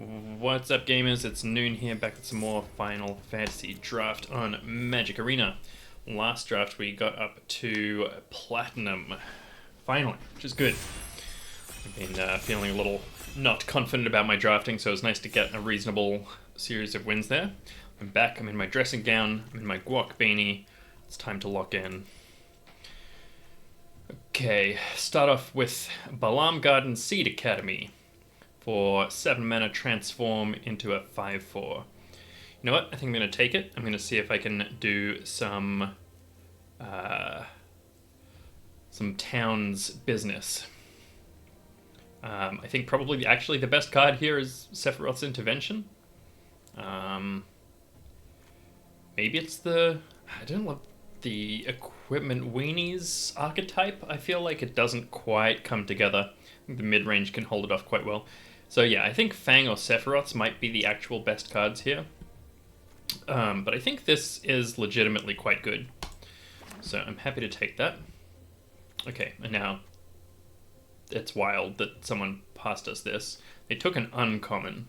What's up, gamers? It's Noon here, back with some more Final Fantasy draft on Magic Arena. Last draft we got up to Platinum, finally, which is good. I've been feeling a little not confident about my drafting, so it was nice to get a reasonable series of wins there. I'm back, I'm in my dressing gown, I'm in my guac beanie. It's time to lock in. Okay, start off with Balam Garden Seed Academy. For 7 mana, transform into a 5/4. You know what? I think I'm going to take it. I'm going to see if I can do some towns business. I think probably actually the best card here is Sephiroth's Intervention. Maybe it's I don't know, the Equipment Weenies archetype. I feel like it doesn't quite come together. I think the mid-range can hold it off quite well. So yeah, I think Fang or Sephiroth's might be the actual best cards here. But I think this is legitimately quite good. So I'm happy to take that. Okay, and now it's wild that someone passed us this. They took an uncommon,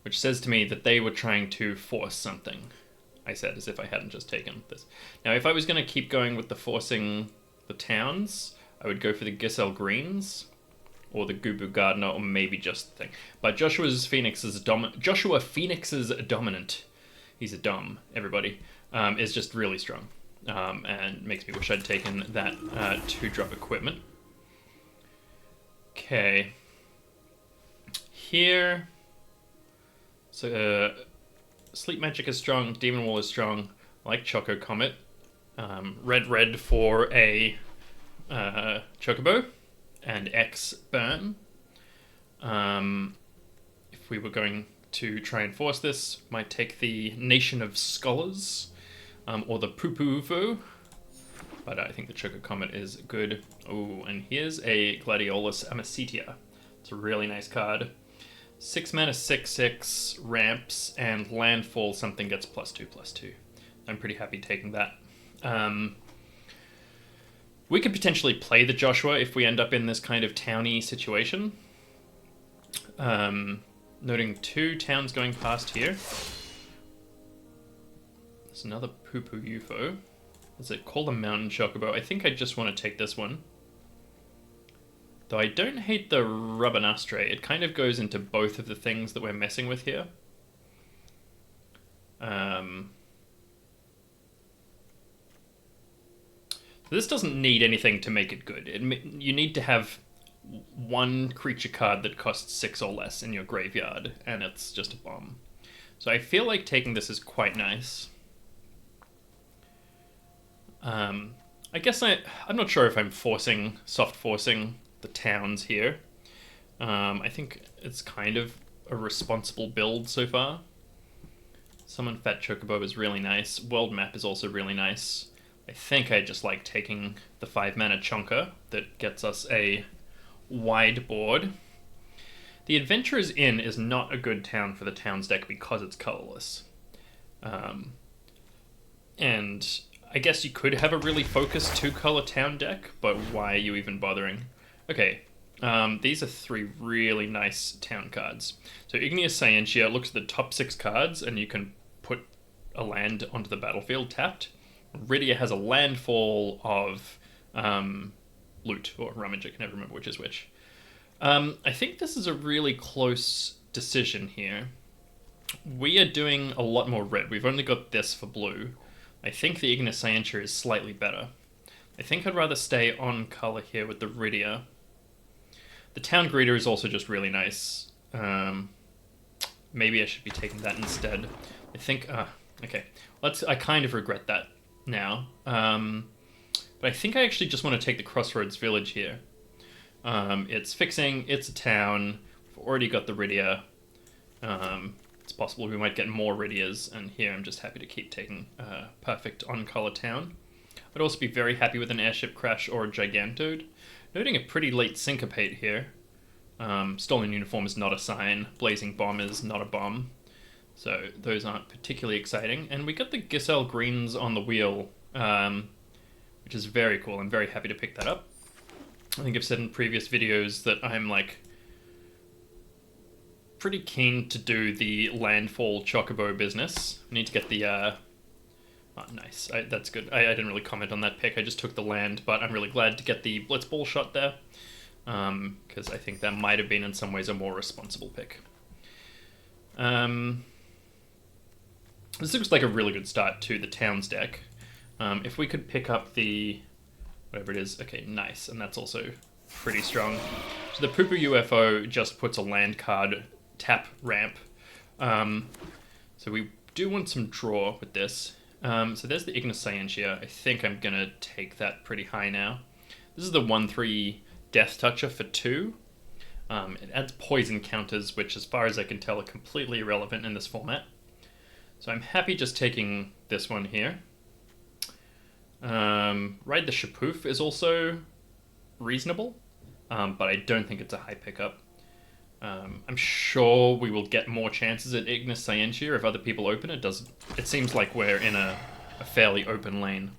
which says to me that they were trying to force something. I said as if I hadn't just taken this. Now, if I was going to keep going with the forcing the towns, I would go for the Giselle Greens, or the Gubu Gardener, or maybe just the thing. But Joshua Phoenix's dominant, he's a dom, everybody, is just really strong. And makes me wish I'd taken that 2-drop equipment. Okay. Here. So, Sleep Magic is strong, Demon Wall is strong. I like Choco Comet. Red for a Chocobo. And X Burn. If we were going to try and force this, might take the Nation of Scholars, or the Poo-Poo-Vo. But I think the Choco Comet is good. Oh, and here's a Gladiolus Amacetia. It's a really nice card. 6 mana, 6/6, ramps, and landfall, something gets +2/+2. I'm pretty happy taking that. We could potentially play the Joshua if we end up in this kind of towny situation. Noting 2 towns going past here. There's another Poo-Poo UFO. Is it called a Mountain Chocobo? I think I just want to take this one. Though I don't hate the Rubinastre. It kind of goes into both of the things that we're messing with here. This doesn't need anything to make it good. You need to have one creature card that costs 6 or less in your graveyard, and it's just a bomb. So I feel like taking this is quite nice. I guess I'm not sure if I'm soft forcing the towns here. I think it's kind of a responsible build so far. Summon Fat Chocobo is really nice. World Map is also really nice. I think I just like taking the 5 mana Chonka that gets us a wide board. The Adventurer's Inn is not a good town for the towns deck because it's colorless. And I guess you could have a really focused 2-color town deck, but why are you even bothering? Okay, these are 3 really nice town cards. So Igneous Scientia looks at the top 6 cards, and you can put a land onto the battlefield tapped. Rydia has a landfall of loot, or rummage, I can never remember which is which. I think this is a really close decision here. We are doing a lot more red. We've only got this for blue. I think the Igneous Scientia is slightly better. I think I'd rather stay on color here with the Rydia. The Town Greeter is also just really nice. Maybe I should be taking that instead. I think, okay. I kind of regret that now. But I think I actually just want to take the Crossroads Village here. It's fixing, it's a town. We've already got the Rydia. It's possible we might get more Rydias, and here I'm just happy to keep taking perfect on-color town. I'd also be very happy with an Airship Crash or a Gigantode. Noting a pretty late Syncopate here. Stolen Uniform is not a sign. Blazing Bomb is not a bomb. So those aren't particularly exciting. And we got the Giselle Greens on the wheel, which is very cool. I'm very happy to pick that up. I think I've said in previous videos that I'm like pretty keen to do the Landfall Chocobo business. I need to get the... oh, nice. That's good. I didn't really comment on that pick. I just took the land, but I'm really glad to get the Blitzball shot there. Because I think that might have been in some ways a more responsible pick. This looks like a really good start to the Towns deck. If we could pick up the... whatever it is. Okay, nice. And that's also pretty strong. So the Poo Poo UFO just puts a land card tap ramp. So we do want some draw with this. So there's the Ignis Scientia. I think I'm going to take that pretty high now. This is the 1/3 Death Toucher for 2. It adds poison counters, which as far as I can tell are completely irrelevant in this format. So I'm happy just taking this one here. Ride the Shapoof is also reasonable, but I don't think it's a high pickup. I'm sure we will get more chances at Ignis Scientia if other people open it. It seems like we're in a fairly open lane.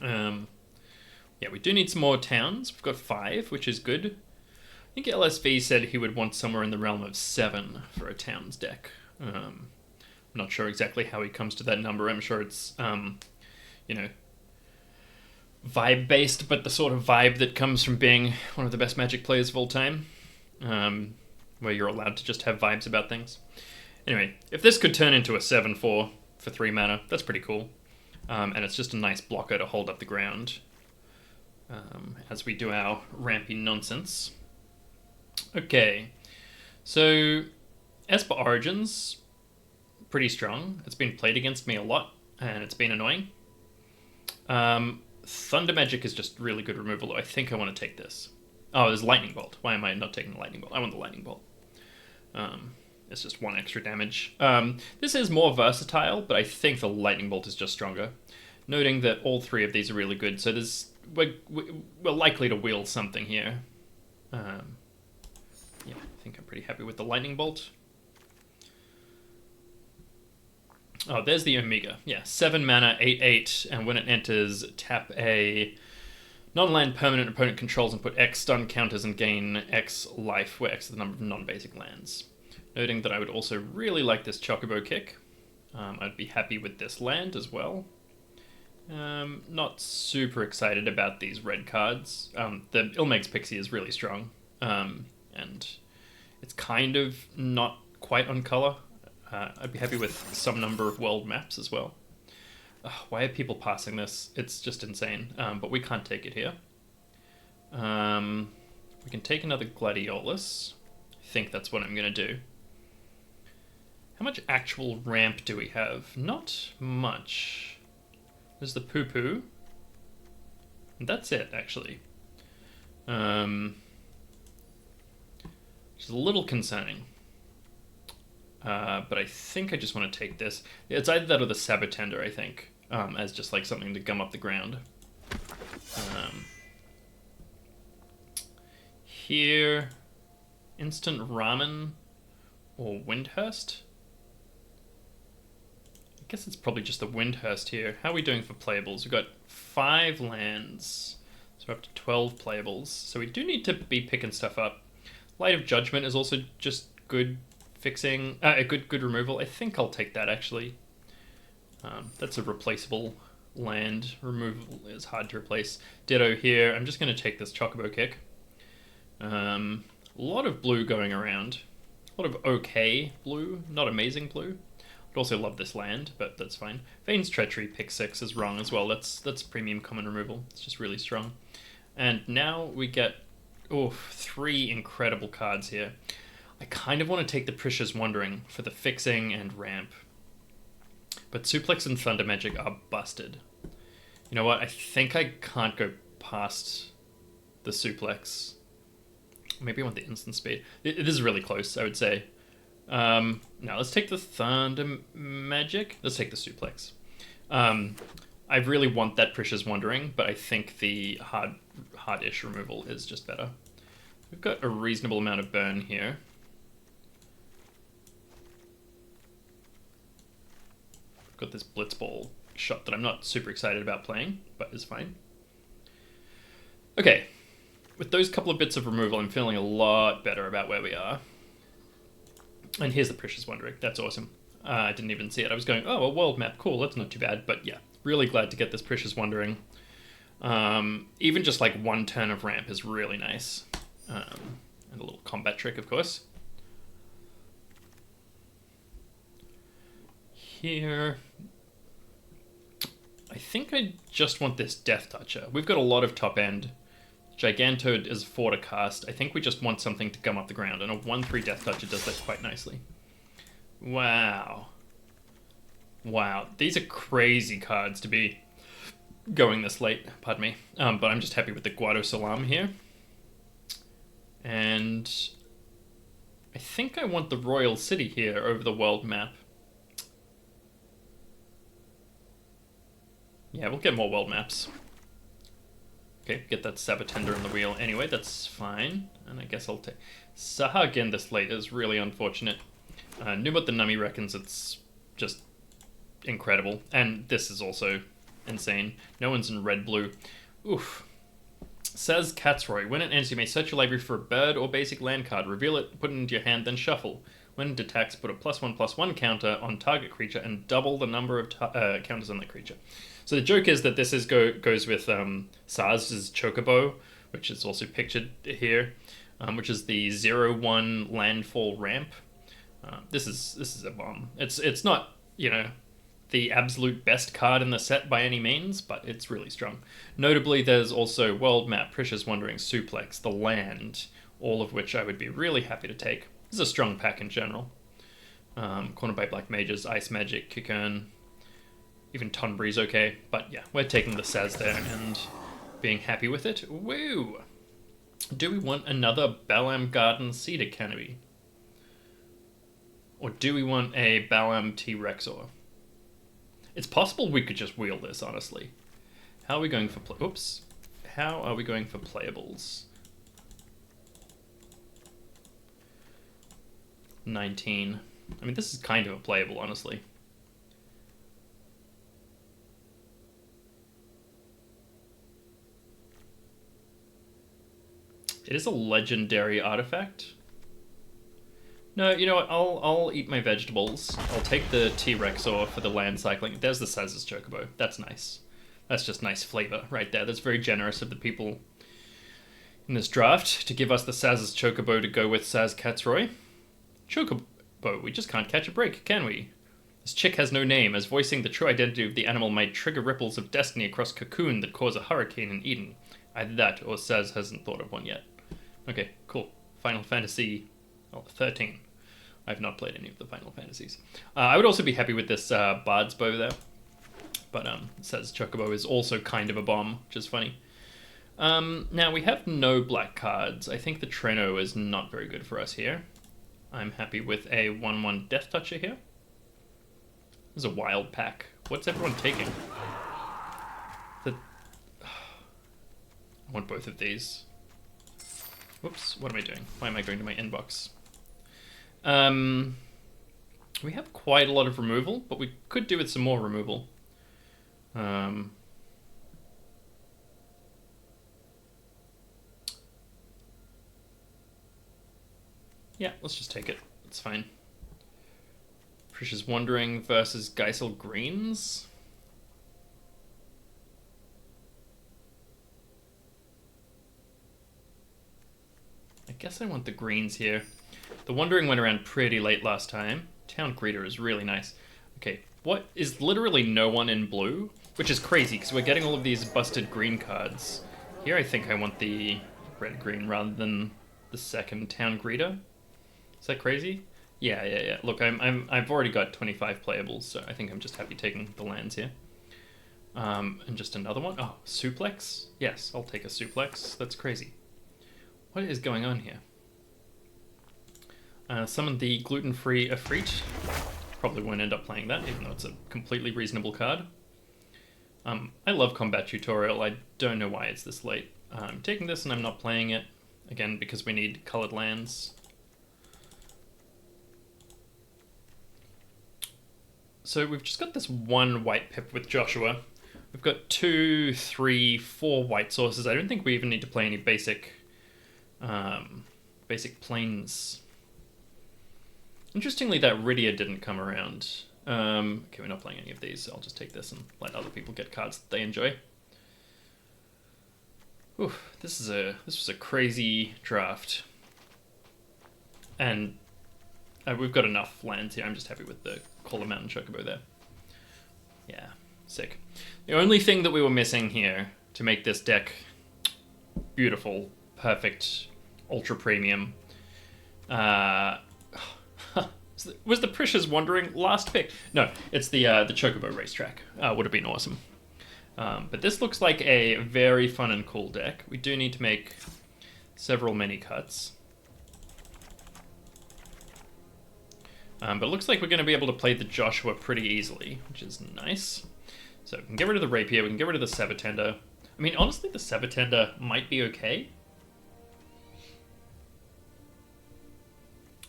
Yeah, we do need some more towns. We've got 5, which is good. I think LSV said he would want somewhere in the realm of 7 for a towns deck. I'm not sure exactly how he comes to that number. I'm sure it's, you know, vibe-based, but the sort of vibe that comes from being one of the best Magic players of all time. Where you're allowed to just have vibes about things. Anyway, if this could turn into a 7/4 for 3 mana, that's pretty cool. And it's just a nice blocker to hold up the ground as we do our rampy nonsense. Okay, so Esper Origins, pretty strong. It's been played against me a lot, and it's been annoying. Thunder Magic is just really good removal, though. I think I want to take this. Oh, there's Lightning Bolt. Why am I not taking the Lightning Bolt? I want the Lightning Bolt. It's just 1 extra damage. This is more versatile, but I think the Lightning Bolt is just stronger. Noting that all 3 of these are really good, so we're likely to wield something here. Yeah, I think I'm pretty happy with the Lightning Bolt. Oh, there's the Omega. Yeah, 7 mana, 8/8, and when it enters, tap a non-land permanent opponent controls and put X stun counters and gain X life, where X is the number of non-basic lands. Noting that I would also really like this Chocobo kick. I'd be happy with this land as well. Not super excited about these red cards. The Ilmeg's Pixie is really strong, and it's kind of not quite on color. I'd be happy with some number of world maps as well. Why are people passing this? It's just insane, but we can't take it here. We can take another Gladiolus. I think that's what I'm going to do. How much actual ramp do we have? Not much. There's the Poo Poo. And that's it, actually. Which is a little concerning. But I think I just want to take this. It's either that or the Sabotender, I think, as just like something to gum up the ground. Here, Instant Ramen or Windhurst. I guess it's probably just the Windhurst here. How are we doing for playables? We've got 5 lands, so we're up to 12 playables. So we do need to be picking stuff up. Light of Judgment is also just good fixing, a good removal. I think I'll take that, actually. That's a replaceable land. Removal is hard to replace. Ditto here. I'm just going to take this Chocobo kick. A lot of blue going around. A lot of okay blue, not amazing blue. I'd also love this land, but that's fine. Vane's Treachery, pick 6 is wrong as well. That's premium common removal. It's just really strong. And now we get 3 incredible cards here. I kind of want to take the Precious Wandering for the fixing and ramp. But Suplex and Thunder Magic are busted. You know what? I think I can't go past the Suplex. Maybe I want the instant speed. This is really close, I would say. Now, let's take the Thunder Magic. Let's take the Suplex. I really want that Precious Wandering, but I think the hard-ish removal is just better. We've got a reasonable amount of burn here. We've got this Blitzball shot that I'm not super excited about playing, but is fine. Okay. With those couple of bits of removal, I'm feeling a lot better about where we are. And here's the Precious Wandering. That's awesome. I didn't even see it. I was going, oh, a world map. Cool, that's not too bad. But yeah, really glad to get this Precious Wandering. Even just like one turn of ramp is really nice. And a little combat trick, of course. Here, I think I just want this Death Toucher. We've got a lot of top end. Gigantode is 4 to cast. I think we just want something to gum up the ground, and a 1/3 Death Toucher does that quite nicely. Wow. Wow, these are crazy cards to be going this late, pardon me. But I'm just happy with the Guado Salam here. And I think I want the Royal City here over the world map. Yeah, we'll get more world maps. Okay, get that Sabatender in the wheel anyway, that's fine. And I guess I'll take... Saha again this late is really unfortunate. Numot the Nummy reckons it's just incredible. And this is also insane. No one's in red-blue. Oof. Says Catsroy, when it ends you may search your library for a bird or basic land card. Reveal it, put it into your hand, then shuffle. When it attacks, put a +1/+1 counter on target creature and double the number of counters on that creature. So the joke is that this is goes with Saz's Chocobo, which is also pictured here, which is the 0/1 Landfall ramp. This is a bomb. It's not, you know, the absolute best card in the set by any means, but it's really strong. Notably, there's also World Map, Precious Wandering, Suplex, the Land, all of which I would be really happy to take. This is a strong pack in general. Cornered by Black Mages, Ice Magic, Kikern, even Tonbree's okay. But yeah, we're taking the Saz there and being happy with it. Woo! Do we want another Balam Garden Cedar Canopy? Or do we want a Balam T-Rexor? It's possible we could just wheel this, honestly. How are we going for oops. How are we going for playables? 19. I mean, this is kind of a playable, honestly. It is a legendary artifact. No, you know what? I'll eat my vegetables. I'll take the T-Rexor for the land cycling. There's the Saz's Chocobo. That's nice. That's just nice flavor right there. That's very generous of the people in this draft to give us the Saz's Chocobo to go with Saz Catsroy. Chocobo, we just can't catch a break, can we? This chick has no name, as voicing the true identity of the animal might trigger ripples of destiny across Cocoon that cause a hurricane in Eden. Either that, or Saz hasn't thought of one yet. Okay, cool. Final Fantasy 13. I've not played any of the Final Fantasies. I would also be happy with this Bard's Bow there. But Saz Chocobo is also kind of a bomb, which is funny. Now, we have no black cards. I think the Treno is not very good for us here. I'm happy with a 1/1 Death Toucher here. This is a wild pack. What's everyone taking? I want both of these. Whoops, what am I doing? Why am I going to my inbox? We have quite a lot of removal, but we could do with some more removal. Yeah, let's just take it. It's fine. Precious Wandering versus Geisel Greens. I guess I want the greens here. The Wandering went around pretty late last time. Town Greeter is really nice. Okay, what is literally no one in blue? Which is crazy, because we're getting all of these busted green cards. Here I think I want the red-green rather than the second Town Greeter. Is that crazy? Yeah. Look, I've already got 25 playables, so I think I'm just happy taking the lands here. And just another one. Oh, Suplex? Yes, I'll take a Suplex. That's crazy. What is going on here? Summon the gluten-free Efreet. Probably won't end up playing that, even though it's a completely reasonable card. I love Combat Tutorial. I don't know why it's this late. I'm taking this and I'm not playing it. Again, because we need colored lands. So we've just got this one white pip with Joshua. We've got 2, 3, 4 white sources. I don't think we even need to play any basic plains. Interestingly, that Rydia didn't come around. Okay, we're not playing any of these, so I'll just take this and let other people get cards that they enjoy. Ooh, this was a crazy draft. And we've got enough lands here. I'm just happy with the Caller Mountain Chocobo there. Yeah, sick. The only thing that we were missing here to make this deck beautiful, perfect, ultra premium. Was the Precious Wandering last pick? No, it's the Chocobo Racetrack. Would have been awesome. But this looks like a very fun and cool deck. We do need to make several mini cuts. But it looks like we're going to be able to play the Joshua pretty easily, which is nice. So we can get rid of the Rapier, we can get rid of the Sabatender. I mean, honestly, the Sabatender might be okay.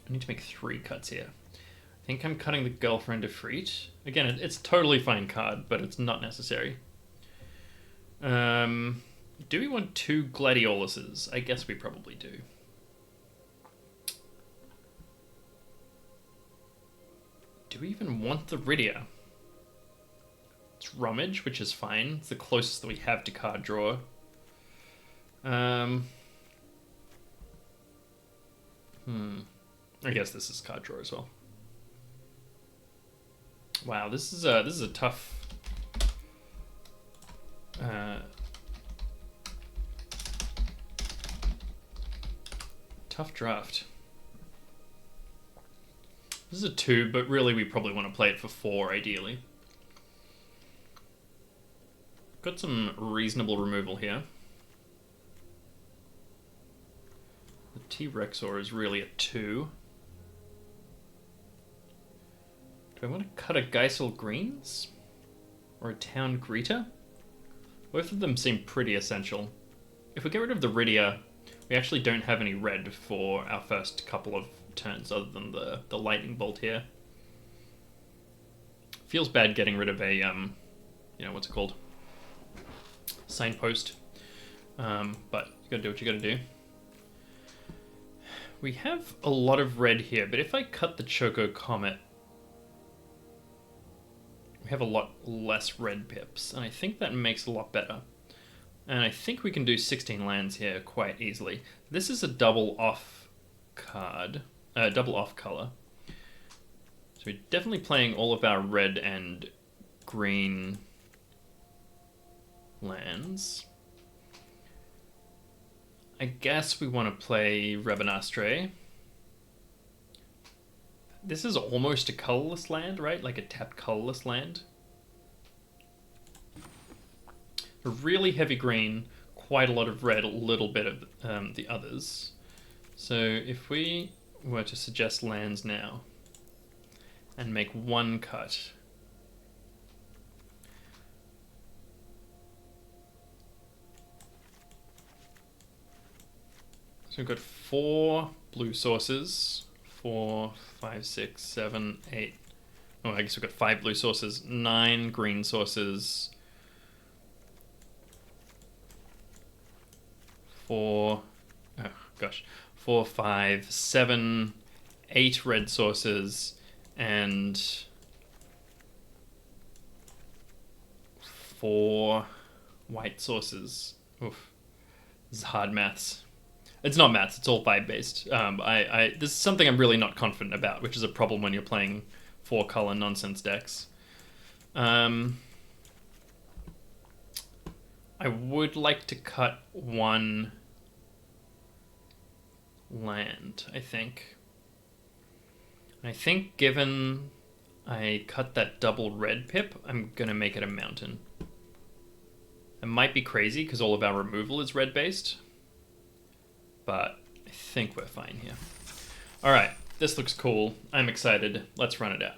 I need to make 3 cuts here. I think I'm cutting the Girlfriend of Freet. Again, it's a totally fine card, but it's not necessary. Do we want 2 Gladioluses? I guess we probably do. Do we even want the Rydia? It's Rummage, which is fine. It's the closest that we have to card draw. I guess this is card draw as well. Wow, this is a tough. Tough draft. This is a 2, but really we probably want to play it for 4, ideally. Got some reasonable removal here. The T-Rexor is really a 2. Do I want to cut a Geisel Greens? Or a Town Greeter? Both of them seem pretty essential. If we get rid of the Rydia, we actually don't have any red for our first couple of turns other than the Lightning Bolt here. Feels bad getting rid of a, you know, what's it called? Signpost. But you gotta do what you gotta do. We have a lot of red here, but if I cut the Choco Comet, we have a lot less red pips, and I think that makes it a lot better. And I think we can do 16 lands here quite easily. This is a double off card, double off color. So we're definitely playing all of our red and green lands. I guess we want to play Rabanastre. This is almost a colorless land, right? Like a tapped colorless land. A really heavy green, quite a lot of red, a little bit of the others. So if we were to suggest lands now and make 1 cut, so we've got 4 blue sources, 4, 5, 6, 7, 8. Oh, I guess we've got 5 blue sources, 9 green sources, 4, 5, 7, 8 red sources, and 4 white sources. Oof. This is hard maths. It's not maths, it's all vibe based. This is something I'm really not confident about, which is a problem when you're playing 4-color nonsense decks. I would like to cut 1 land, I think. I think given I cut that double red pip, I'm going to make it a mountain. It might be crazy because all of our removal is red based, but I think we're fine here. Alright, this looks cool. I'm excited. Let's run it out.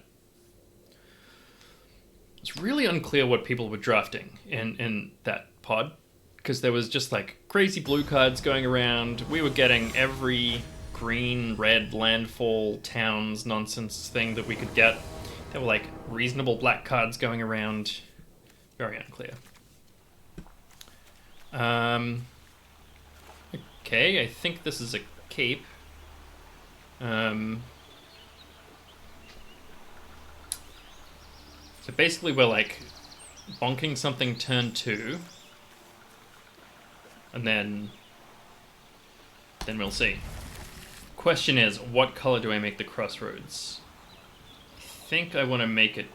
It's really unclear what people were drafting in that pod, because there was just like crazy blue cards going around. We were getting every green, red, landfall, towns nonsense thing that we could get. There were like reasonable black cards going around. Very unclear. Okay, I think this is a cape. So basically we're like bonking something turn 2. And then we'll see. Question is, what color do I make the crossroads? I think I want to make it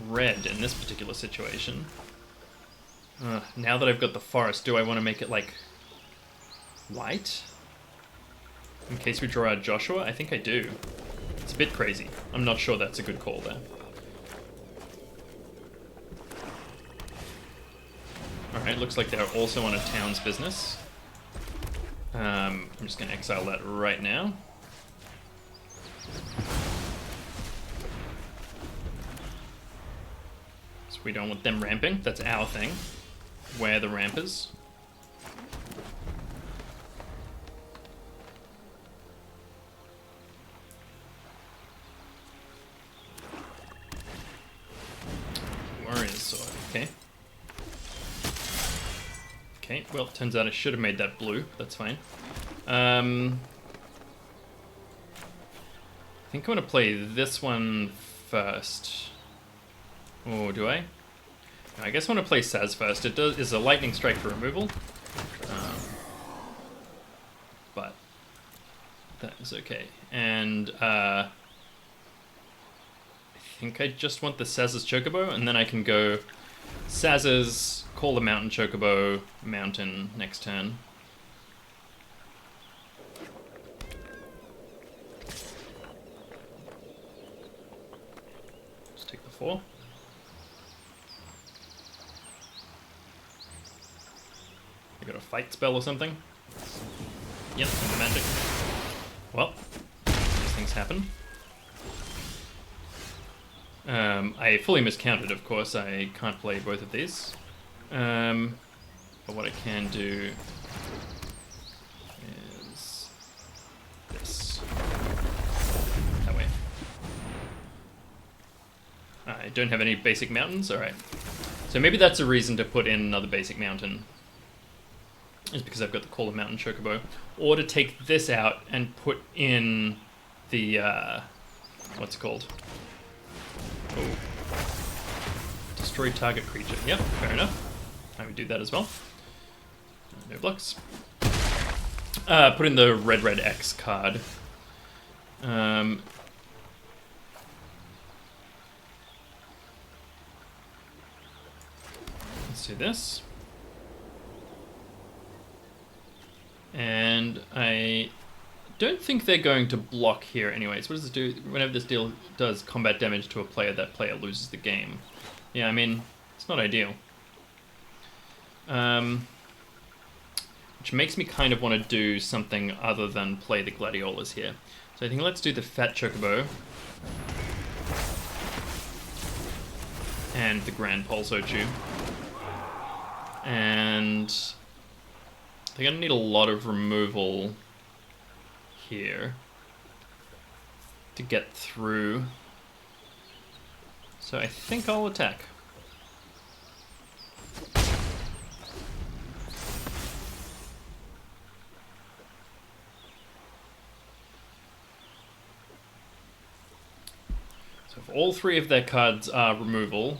red in this particular situation. Now that I've got the forest, do I want to make it like white? In case we draw out Joshua? I think I do. It's a bit crazy. I'm not sure that's a good call there. Alright, looks like they're also on a town's business. I'm just going to exile that right now. So we don't want them ramping. That's our thing. We're the rampers. Warrior's sword, okay. Okay, well, turns out I should have made that blue. That's fine. I think I'm going to play this one first. Oh, do I? No, I guess I want to play Saz first. It is a lightning strike for removal. But that is okay. And I think I just want the Saz's Chocobo, and then I can go Saz's, call the Mountain Chocobo, Mountain next turn. Just take the 4. I got a fight spell or something? Yep, and magic. Well, these things happen. I fully miscounted, of course. I can't play both of these. But what I can do is this. That way. I don't have any basic mountains? Alright. So maybe that's a reason to put in another basic mountain. Is because I've got the Call of Mountain Chocobo. Or to take this out and put in the, what's it called? Oh. Destroy target creature. Yep, fair enough. I would do that as well. No blocks. Put in the red X card. Let's do this. And I don't think they're going to block here anyways. What does this do? Whenever this deal does combat damage to a player, that player loses the game. Yeah, I mean, it's not ideal. Which makes me kind of want to do something other than play the Gladiolus here. So I think let's do the Fat Chocobo. And the Grand Pulso-Chew. And they're going to need a lot of removal here to get through. So I think I'll attack. So if all 3 of their cards are removal,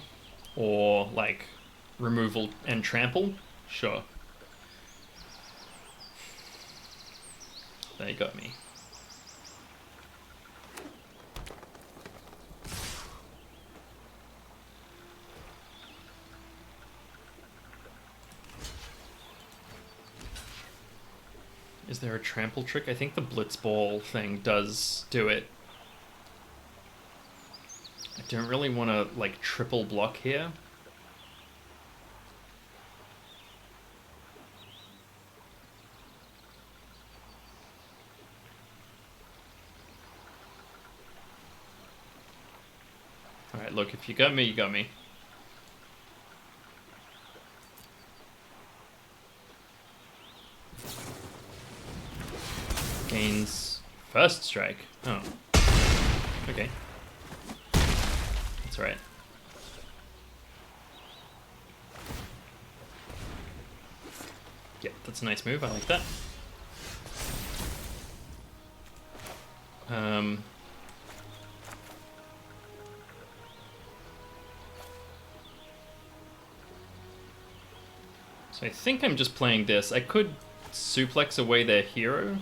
or like removal and trample, sure. They got me. Is there a trample trick? I think the Blitzball thing does do it. I don't really want to, like, triple block here. Alright, look, if you got me, you got me. Gains first strike. Oh. Okay. That's right. Yeah, that's a nice move. I like that. So I think I'm just playing this. I could suplex away their hero.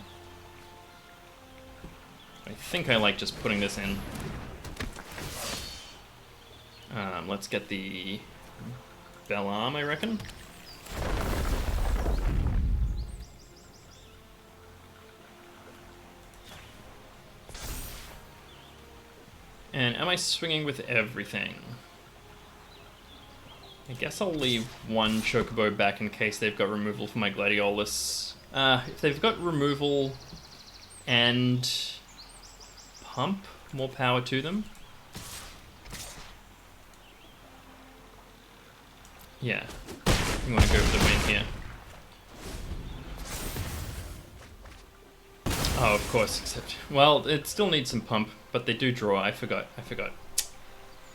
I think I like just putting this in. Let's get the Bell Arm, I reckon. And am I swinging with everything? I guess I'll leave one Chocobo back in case they've got removal for my Gladiolus. If they've got removal and pump, more power to them. Yeah, you want to go for the win here. Oh, of course, except... Well, it still needs some pump, but they do draw. I forgot.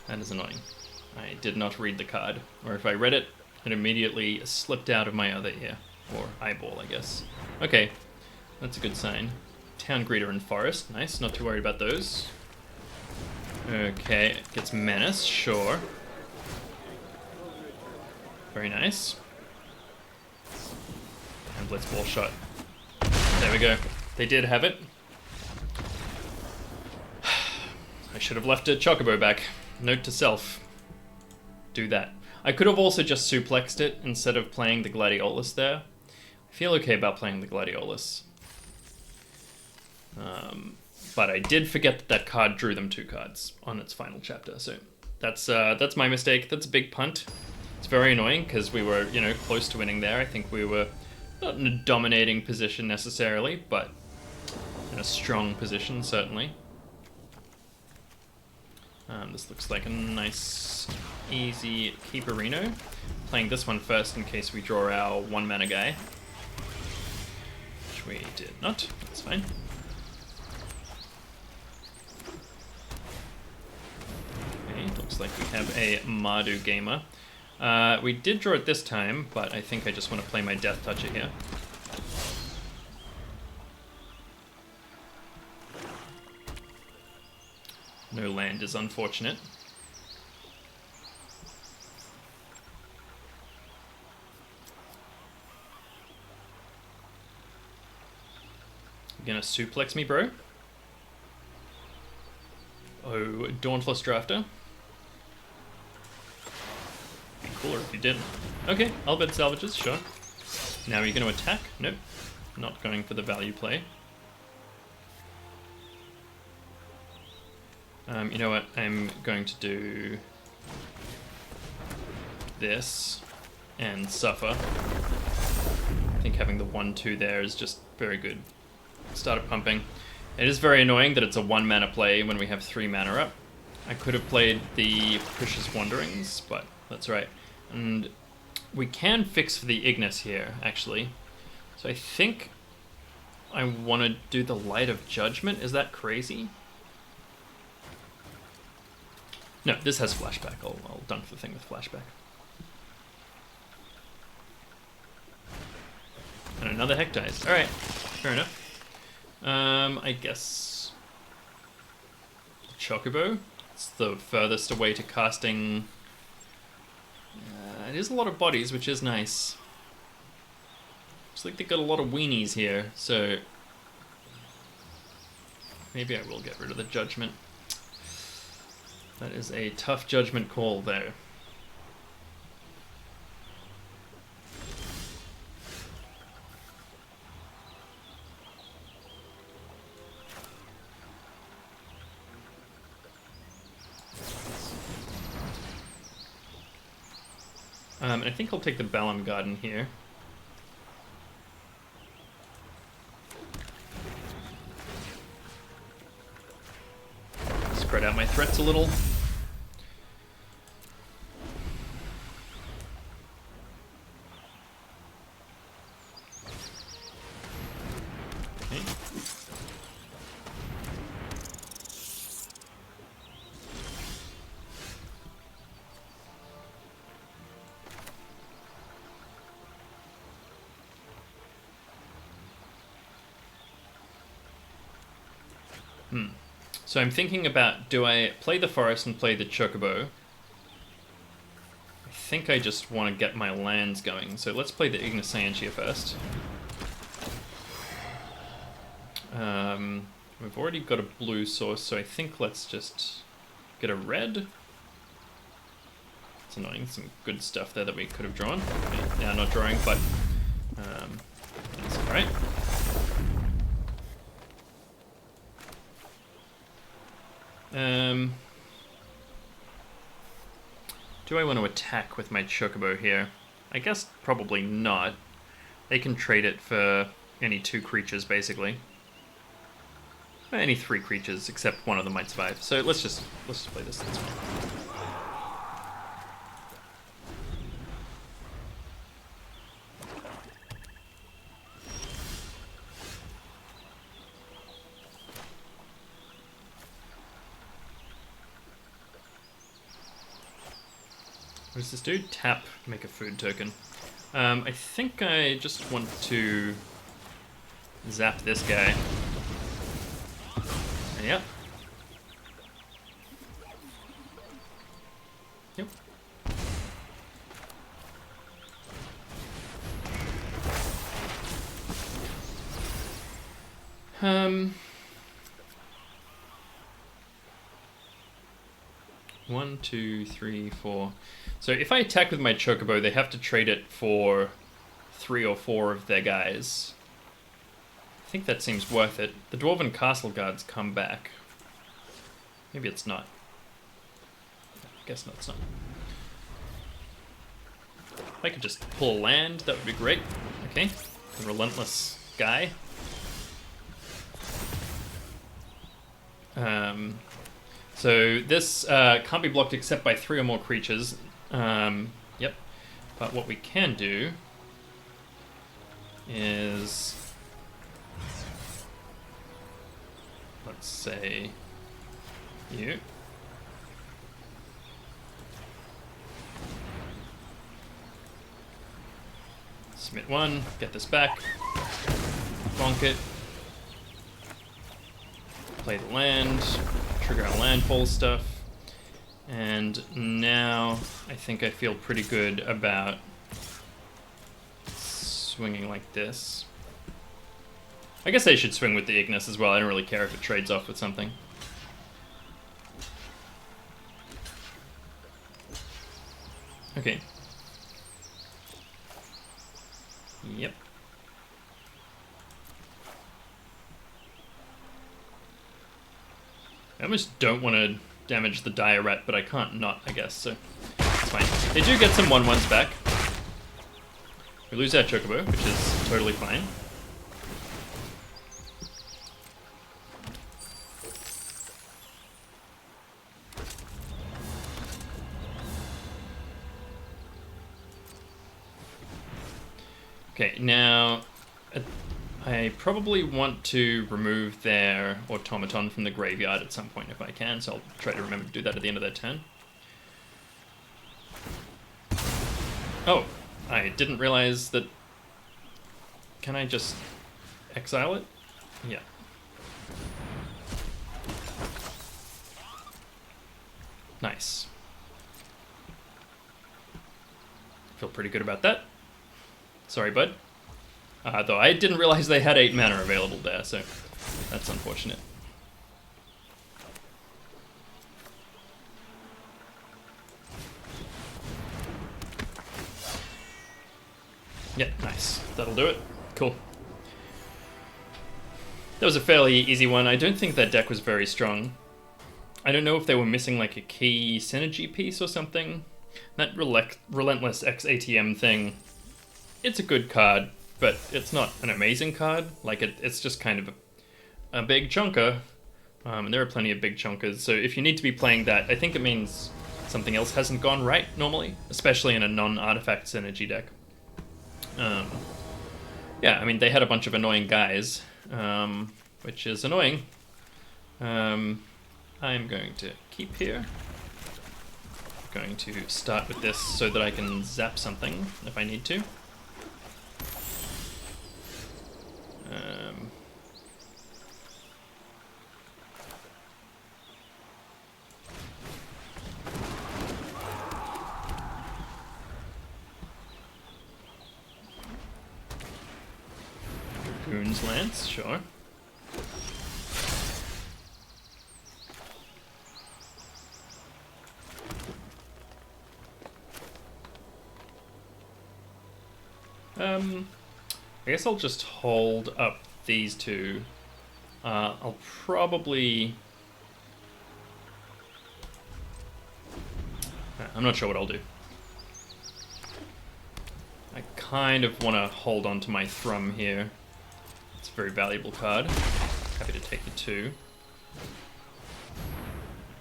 That is annoying. I did not read the card. Or if I read it, it immediately slipped out of my other ear. Or eyeball, I guess. Okay, that's a good sign. Town Greeter and Forest. Nice, not too worried about those. Okay, it gets Menace, sure. Very nice. And Blitzball shot. There we go. They did have it. I should have left a Chocobo back. Note to self. Do that. I could have also just suplexed it instead of playing the Gladiolus there. I feel okay about playing the Gladiolus. But I did forget that that card drew them 2 cards on its final chapter. So that's my mistake. That's a big punt. It's very annoying because we were, you know, close to winning there. I think we were not in a dominating position necessarily, but in a strong position, certainly. This looks like a nice, easy Keeperino. Playing this one first in case we draw our 1-mana guy. Which we did not. That's fine. Okay, looks like we have a Mardu Gamer. We did draw it this time, but I think I just want to play my Death Toucher here. No land is unfortunate. You gonna suplex me, bro? Oh, Dauntless Drafter. Be cooler if you didn't. Okay, I'll bet salvages, sure. Now are you gonna attack? Nope. Not going for the value play. You know what? I'm going to do this and suffer. I think having the 1-2 there is just very good. Started pumping. It is very annoying that it's a 1-mana play when we have 3 mana up. I could have played the Precious Wanderings, but that's right. And we can fix for the Ignis here, actually. So I think I want to do the Light of Judgment. Is that crazy? No, this has flashback. I'll dunk the thing with flashback. And another Heck dies. Alright, fair enough. I guess... Chocobo? It's the furthest away to casting... it is a lot of bodies, which is nice. Looks like they've got a lot of weenies here, so... Maybe I will get rid of the Judgment. That is a tough judgment call, though. And I think I'll take the Balam Garden here. Spread out my threats a little. Okay. So I'm thinking about, do I play the forest and play the Chocobo? I think I just want to get my lands going. So let's play the Ignis Scientia first. We've already got a blue source, so I think let's just get a red. It's annoying, some good stuff there that we could have drawn. Yeah, not drawing, but that's alright. Do I want to attack with my Chocobo here? I guess probably not. They can trade it for any 2 creatures, basically. Any 3 creatures, except one of them might survive. So let's just play this. That's fine. What does this do? Tap, make a food token. I think I just want to zap this guy. Yep. Yep. One, two, three, four. So if I attack with my Chocobo, they have to trade it for 3 or 4 of their guys. I think that seems worth it. The Dwarven Castle Guards come back. Maybe it's not. I guess not, it's not. If I could just pull a land, that would be great. Okay, the Relentless guy. So this can't be blocked except by 3 or more creatures. Yep. But what we can do is, let's say you. Submit 1, get this back, bonk it, play the land, trigger our landfall stuff, and now I think I feel pretty good about swinging like this. I guess I should swing with the Ignis as well. I don't really care if it trades off with something. Okay. Yep. I almost don't want to damage the Dire Rat, but I can't not, I guess, so it's fine. They do get some 1/1s back. We lose our Chocobo, which is totally fine. Okay, now I probably want to remove their automaton from the graveyard at some point if I can, so I'll try to remember to do that at the end of their turn. Oh, I didn't realize that. Can I just exile it? Yeah. Nice. Feel pretty good about that. Sorry, bud. Though I didn't realize they had 8 mana available there, so that's unfortunate. Yeah, nice. That'll do it. Cool. That was a fairly easy one. I don't think that deck was very strong. I don't know if they were missing like a key synergy piece or something. That Relentless X-ATM thing, it's a good card, but it's not an amazing card. Like, it's just kind of a big chunker, and there are plenty of big chunkers, so if you need to be playing that, I think it means something else hasn't gone right normally, especially in a non-artifact synergy deck. Yeah, I mean, they had a bunch of annoying guys, which is annoying. I'm going to keep here. I'm going to start with this so that I can zap something if I need to. Dragoon's Lance, sure. I guess I'll just hold up these two. I'll probably... I'm not sure what I'll do. I kind of want to hold on to my Thrum here. It's a very valuable card. Happy to take the 2.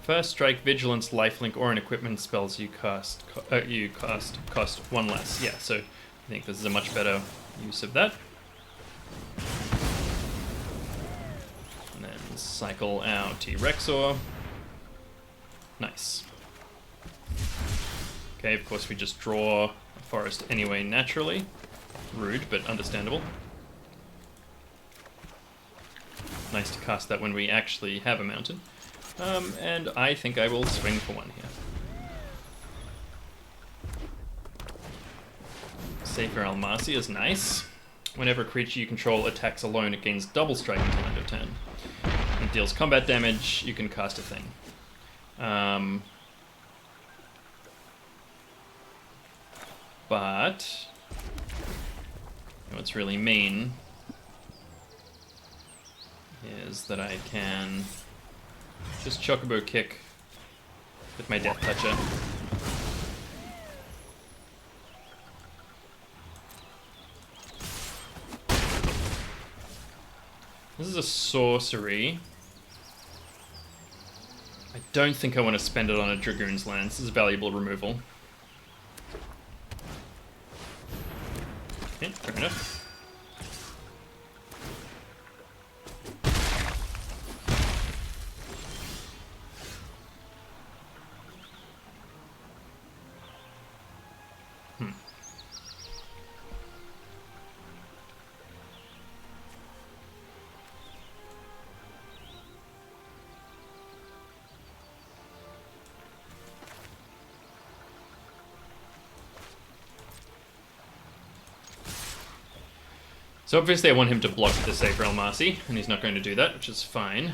First strike, vigilance, lifelink, or an equipment spells you cost cost 1 less. Yeah, so I think this is a much better use of that. And then cycle our T-Rexor. Nice. Okay, of course we just draw a forest anyway naturally. Rude, but understandable. Nice to cast that when we actually have a mountain. And I think I will swing for 1 here. Safer Almasi is nice. Whenever a creature you control attacks alone, it gains double strike until end of turn. It deals combat damage, you can cast a thing. But what's really mean is that I can just Chocobo kick with my Death Toucher. This is a sorcery. I don't think I want to spend it on a Dragoon's Lance. This is valuable removal. Okay, fair enough. So obviously I want him to block the Safer Almasi, and he's not going to do that, which is fine.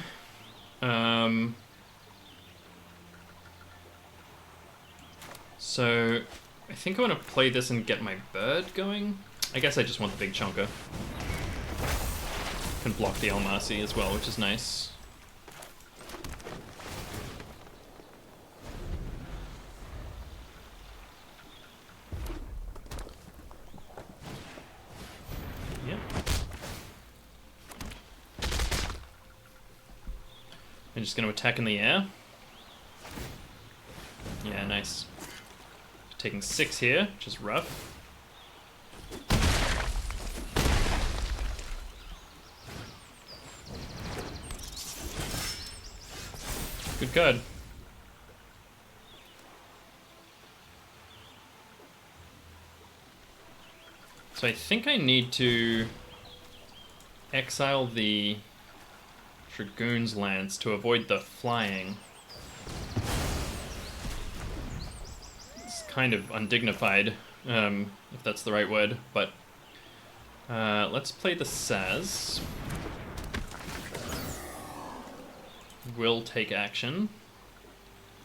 So I think I want to play this and get my bird going. I guess I just want the big chunker. Can block the Almasi as well, which is nice. I'm just going to attack in the air. Yeah, nice. Taking 6 here, which is rough. Good card. So I think I need to exile the Dragoon's Lance to avoid the flying. It's kind of undignified, if that's the right word, but let's play the Saz. Will take action.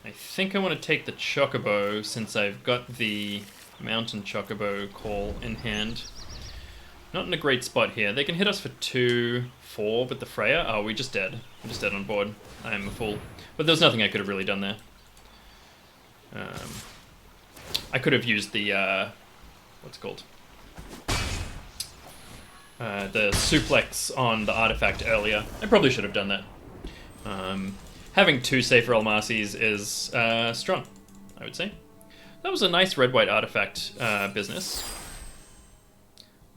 I think I want to take the Chocobo since I've got the Mountain Chocobo call in hand. Not in a great spot here. They can hit us for 2-4 with the Freya. Oh, we're just dead. I'm just dead on board. I am a fool. But there's nothing I could have really done there. I could have used the, what's it called? The suplex on the artifact earlier. I probably should have done that. Having 2 Safer Almasis is strong, I would say. That was a nice red-white artifact business.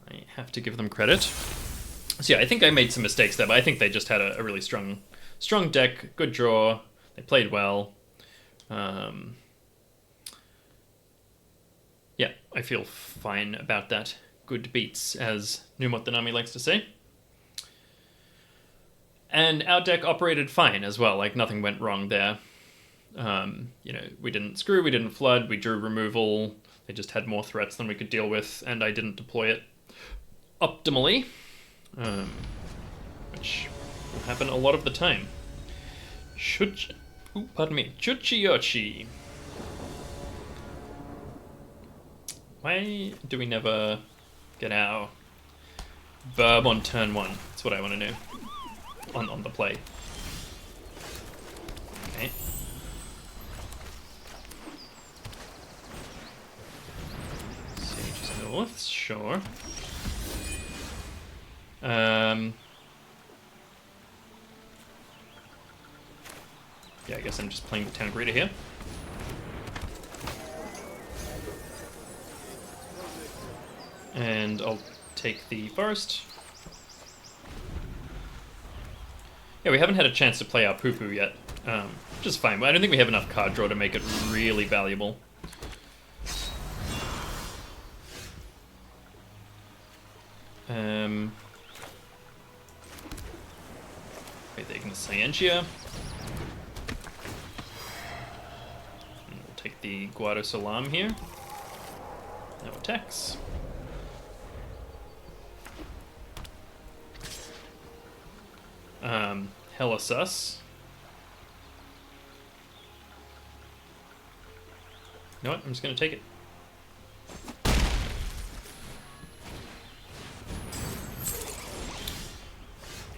I have to give them credit. So yeah, I think I made some mistakes there, but I think they just had a really strong deck, good draw. They played well. Yeah, I feel fine about that. Good beats, as Numot Danami likes to say. And our deck operated fine as well, like nothing went wrong there. You know, we didn't screw, we didn't flood, we drew removal. They just had more threats than we could deal with, and I didn't deploy it optimally. which will happen a lot of the time. Pardon me. Chuchiyochi. Why do we never get our verb on turn 1? That's what I want to know. On the play. Okay. Sage is north, sure. Yeah, I guess I'm just playing the town greeter here. And I'll take the forest. Yeah, we haven't had a chance to play our poo-poo yet, which is fine. I don't think we have enough card draw to make it really valuable. Wait, they're going to Scientia. And we'll take the Guado Salam here. No attacks. Hella sus. You know what? I'm just going to take it.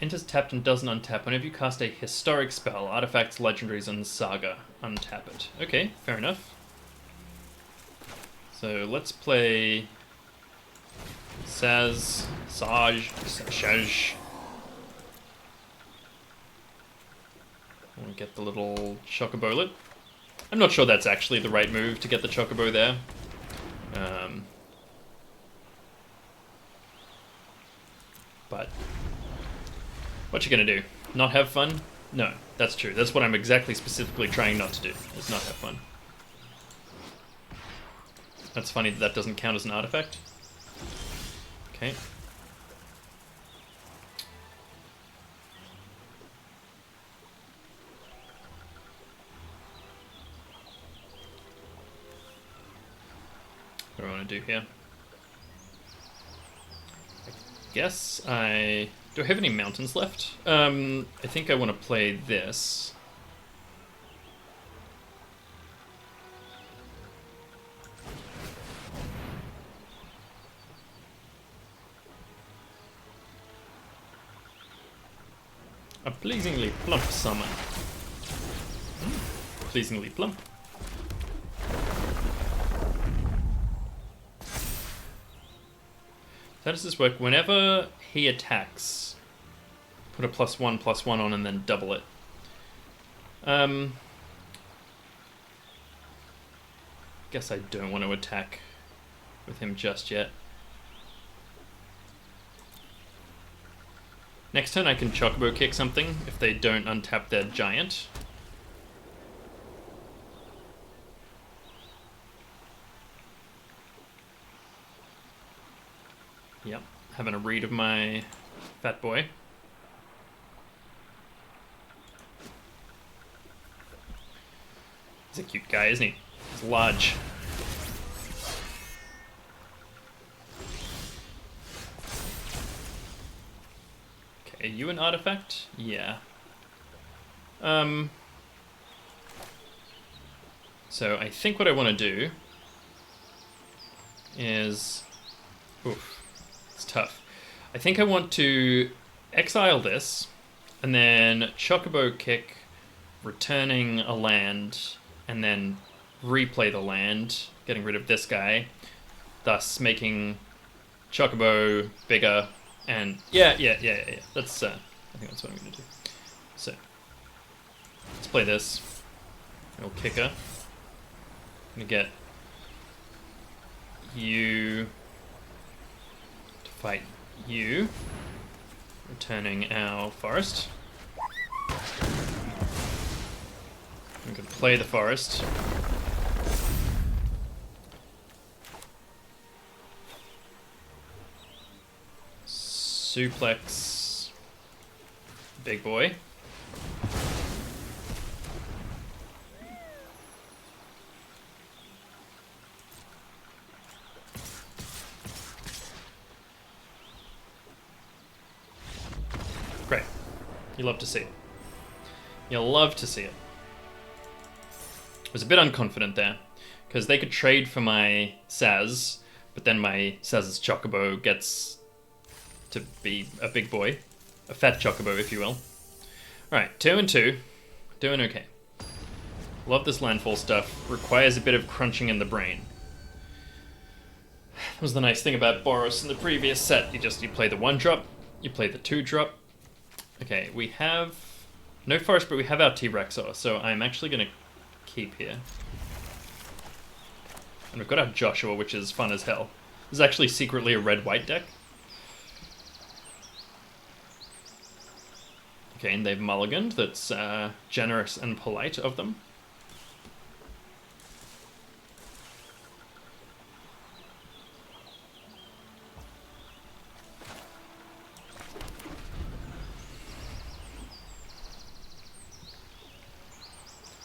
Enters tapped and doesn't untap. Whenever you cast a historic spell, artifacts, legendaries, and saga, untap it. Okay, fair enough. So let's play Saj. We'll get the little Chocobolet. I'm not sure that's actually the right move to get the Chocobo there. But what you gonna do? Not have fun? No, that's true. That's what I'm exactly specifically trying not to do, is not have fun. That's funny that that doesn't count as an artifact. Okay. What do I want to do here? I guess I... Do I have any mountains left? I think I want to play this. A pleasingly plump summon. Pleasingly plump. How does this work? Whenever he attacks, put a +1/+1 on and then double it. Guess I don't want to attack with him just yet. Next turn I can Chocobo kick something if they don't untap their giant. Yep, having a read of my fat boy. He's a cute guy, isn't he? He's large. Okay, are you an artifact? Yeah. So I think what I want to do is... Oof. It's tough. I think I want to exile this, and then Chocobo kick, returning a land, and then replay the land, getting rid of this guy, thus making Chocobo bigger, and yeah. That's I think that's what I'm gonna do. So let's play this. Little kicker. I'm gonna get you to fight you, returning our forest. I'm gonna play the forest. Suplex big boy. You love to see it. You love to see it. I was a bit unconfident there, because they could trade for my Saz, but then my Saz's Chocobo gets to be a big boy. A fat Chocobo, if you will. Alright, 2 and 2. Doing okay. Love this landfall stuff. Requires a bit of crunching in the brain. That was the nice thing about Boros in the previous set. You play the 1-drop, you play the 2-drop. Okay, we have no forest, but we have our T-Rexor, so I'm actually going to keep here. And we've got our Joshua, which is fun as hell. This is actually secretly a red-white deck. Okay, and they've mulliganed. That's generous and polite of them.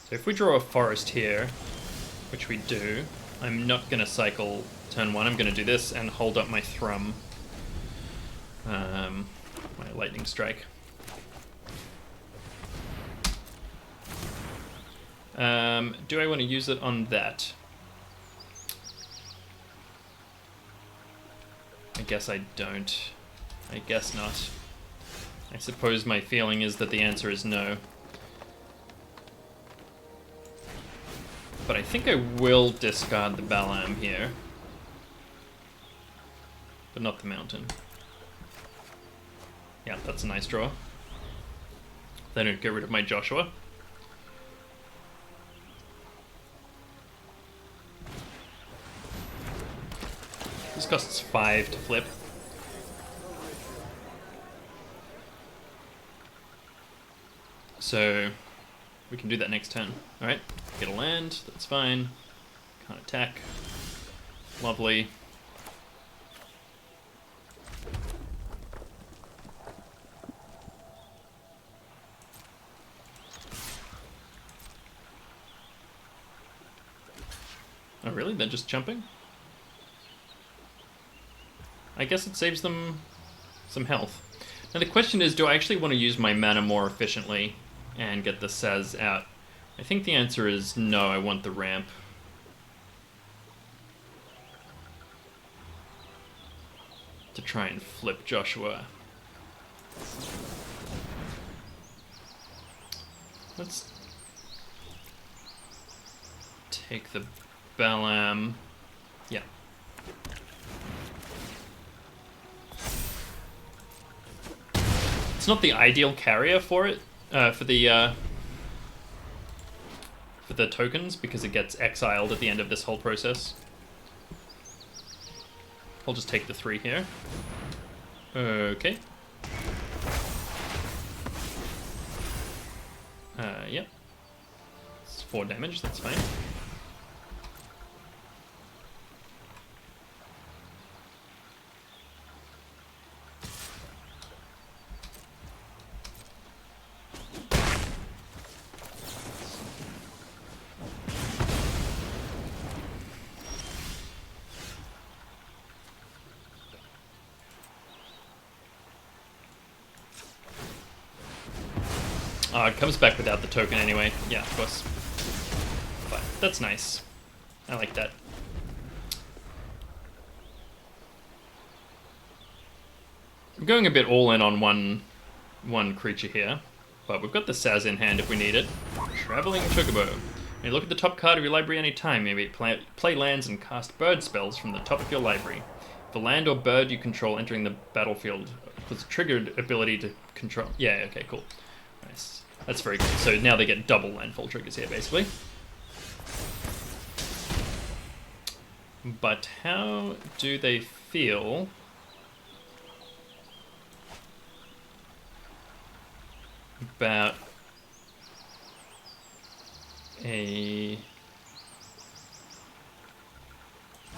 So if we draw a forest here, which we do, I'm not going to cycle turn 1. I'm going to do this and hold up my Thrum. My Lightning Strike. Do I want to use it on that? I guess I don't. I guess not. I suppose my feeling is that the answer is no. But I think I will discard the Balam here. But not the mountain. Yeah, that's a nice draw. Then I'd get rid of my Joshua. This costs 5 to flip. So we can do that next turn. Alright, get a land, that's fine. Can't attack. Lovely. Oh really? They're just jumping? I guess it saves them some health. Now the question is, do I actually want to use my mana more efficiently and get the Saz out? I think the answer is no, I want the ramp. To try and flip Joshua. Let's take the Balam. Yeah. It's not the ideal carrier for it, for the tokens, because it gets exiled at the end of this whole process. I'll just take the 3 here. Okay. Yep. It's 4 damage, that's fine. Oh, it comes back without the token anyway. Yeah, of course. But that's nice. I like that. I'm going a bit all in on one creature here, but we've got the Saz in hand if we need it. Traveling Chocobo. When you look at the top card of your library anytime, maybe play lands and cast bird spells from the top of your library. If a land or bird you control entering the battlefield with a triggered ability to control... Yeah, okay, cool. Nice. That's very good. So now they get double landfall triggers here, basically. But how do they feel about a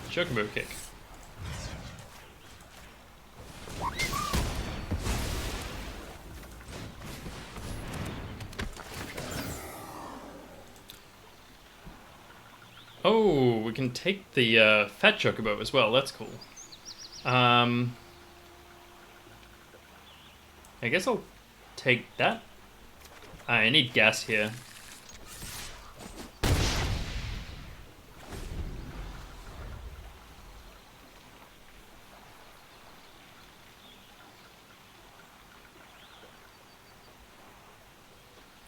Chocobo kick? Oh, we can take the fat Chocobo as well. That's cool. I guess I'll take that. I need gas here.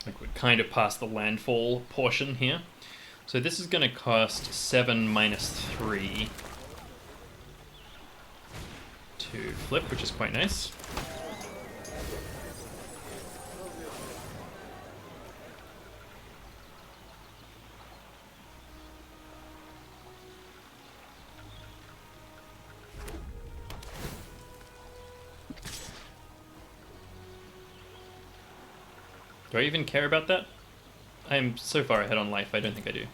Like we're kind of past the landfall portion here. So this is going to cost 7 minus 3 to flip, which is quite nice. Do I even care about that? I'm so far ahead on life, I don't think I do.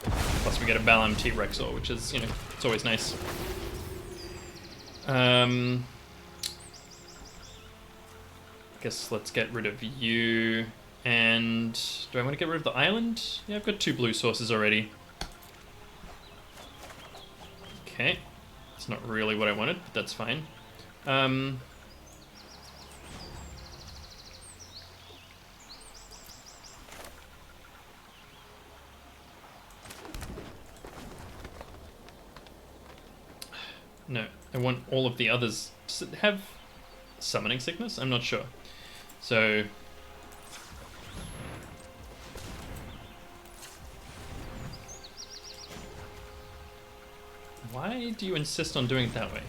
Plus we get a Balam T-Rexor, which is, you know, it's always nice. Guess let's get rid of you. And do I want to get rid of the island? Yeah, I've got 2 blue sources already. Okay. It's not really what I wanted, but that's fine. No, I want all of the others to have summoning sickness? I'm not sure. So... why do you insist on doing it that way?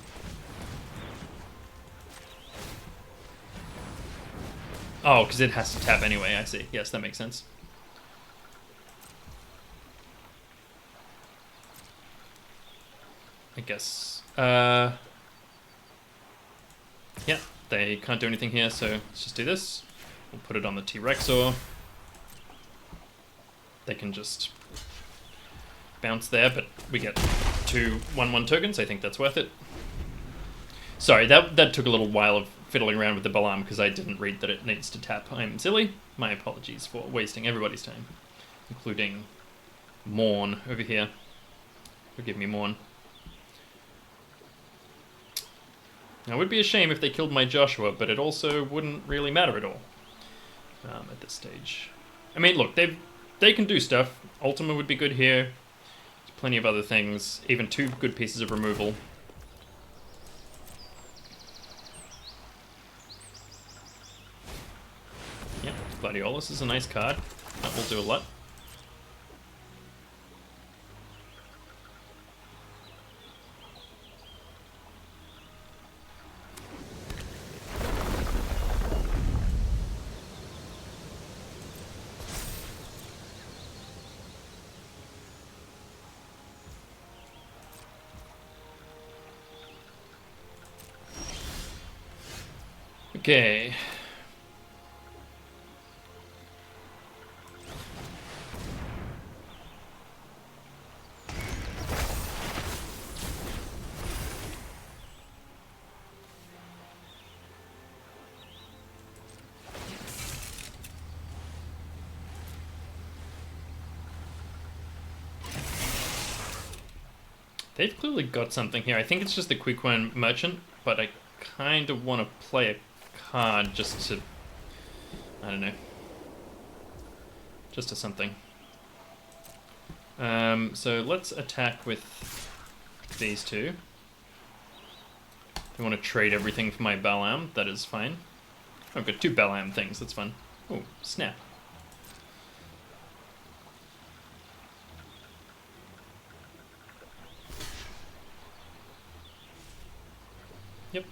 Oh, because it has to tap anyway, I see. Yes, that makes sense. I guess. Yeah, they can't do anything here, so let's just do this. We'll put it on the T-Rexor. They can just bounce there, but we get 2 1/1 tokens. I think that's worth it. Sorry, that took a little while of fiddling around with the Balam because I didn't read that it needs to tap. I'm silly. My apologies for wasting everybody's time, including Morn over here. Forgive me, Morn. Now, it would be a shame if they killed my Joshua, but it also wouldn't really matter at all at this stage. I mean, look, they can do stuff. Ultima would be good here. There's plenty of other things. Even 2 good pieces of removal. Yeah, Gladiolus is a nice card. That will do a lot. Okay. They've clearly got something here. I think it's just the quick one merchant, but I kind of want to play a card just to, I don't know, just to something. So let's attack with these 2. If I want to trade everything for my Balam, that is fine. I've got 2 Balam things, that's fun. Oh, snap. Yep.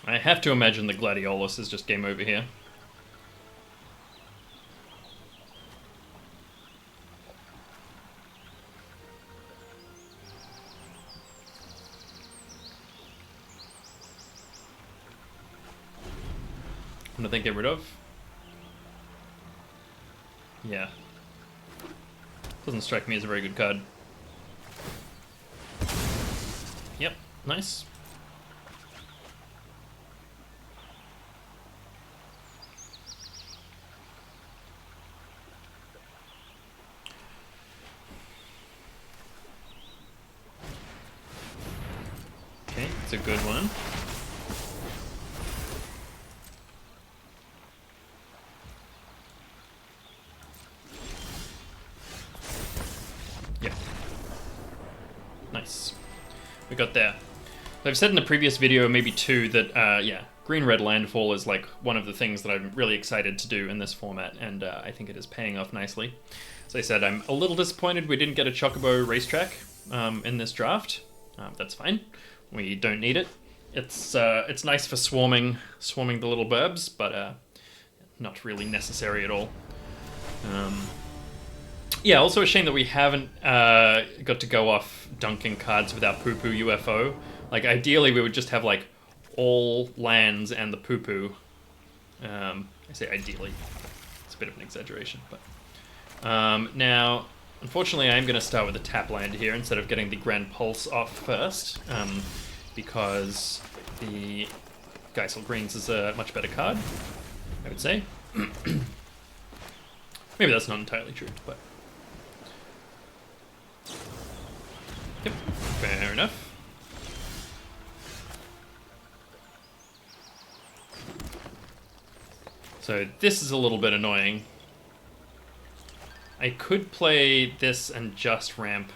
I have to imagine the Gladiolus is just game over here. What do they get rid of? Yeah. Doesn't strike me as a very good card. Yep, nice. Okay, it's a good one. Yep. Nice. We got there. I've said in the previous video, maybe two, that, yeah, green-red Landfall is like one of the things that I'm really excited to do in this format, and I think it is paying off nicely. As I said, I'm a little disappointed we didn't get a Chocobo racetrack in this draft. That's fine. We don't need it. It's nice for swarming the little burbs, but not really necessary at all. Yeah, also a shame that we haven't got to go off dunking cards with our poo-poo UFO. Like, ideally, we would just have, like, all lands and the poo-poo. I say ideally. It's a bit of an exaggeration, but... now, unfortunately, I am going to start with a tap land here instead of getting the Grand Pulse off first, because the Geisel Greens is a much better card, I would say. Maybe that's not entirely true, but... Yep, fair enough. So this is a little bit annoying. I could play this and just ramp.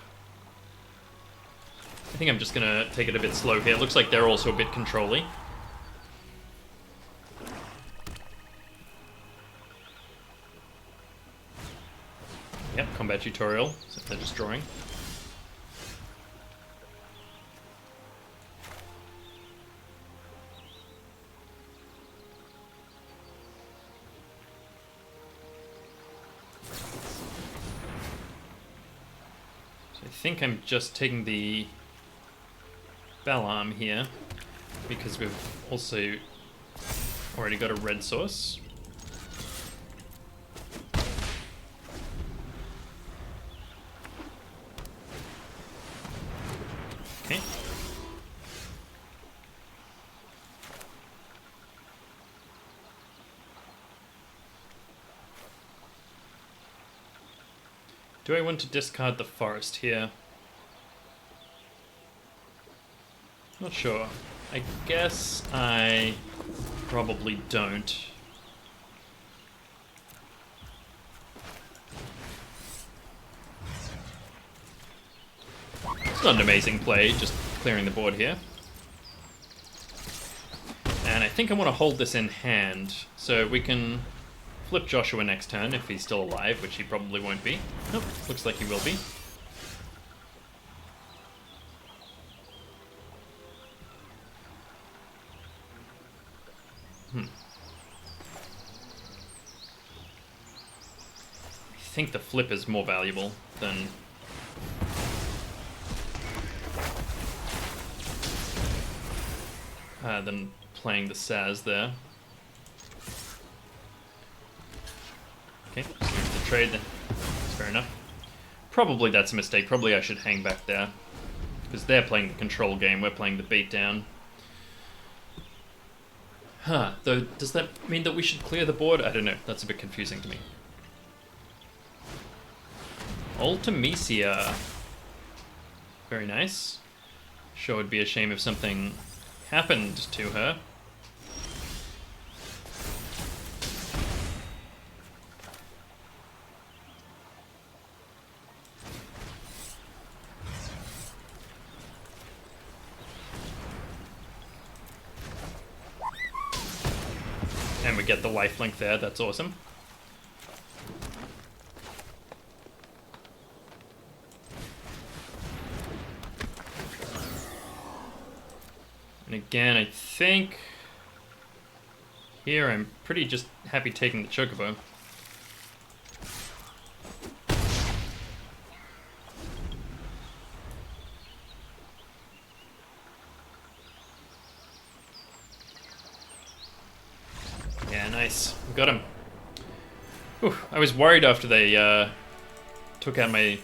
I think I'm just gonna take it a bit slow here. It looks like they're also a bit controlly. Yep, combat tutorial, so they're just drawing. I think I'm just taking the Balam here, because we've also already got a red source. Okay. Do I want to discard the forest here? Not sure. I guess I probably don't. It's not an amazing play, just clearing the board here. And I think I want to hold this in hand, so we can flip Joshua next turn if he's still alive, which he probably won't be. Nope, looks like he will be. I think the flip is more valuable than... than playing the Saz there. Okay, so here's the trade then. That's fair enough. Probably that's a mistake. Probably I should hang back there. Because they're playing the control game, we're playing the beatdown. Huh, though, does that mean that we should clear the board? I don't know, that's a bit confusing to me. Ultimecia. Very nice. Sure would be a shame if something happened to her. And we get the lifelink there, that's awesome. And again, I think here I'm pretty just happy taking the Chocobo. Yeah, nice. We got him. Whew, I was worried after they took out my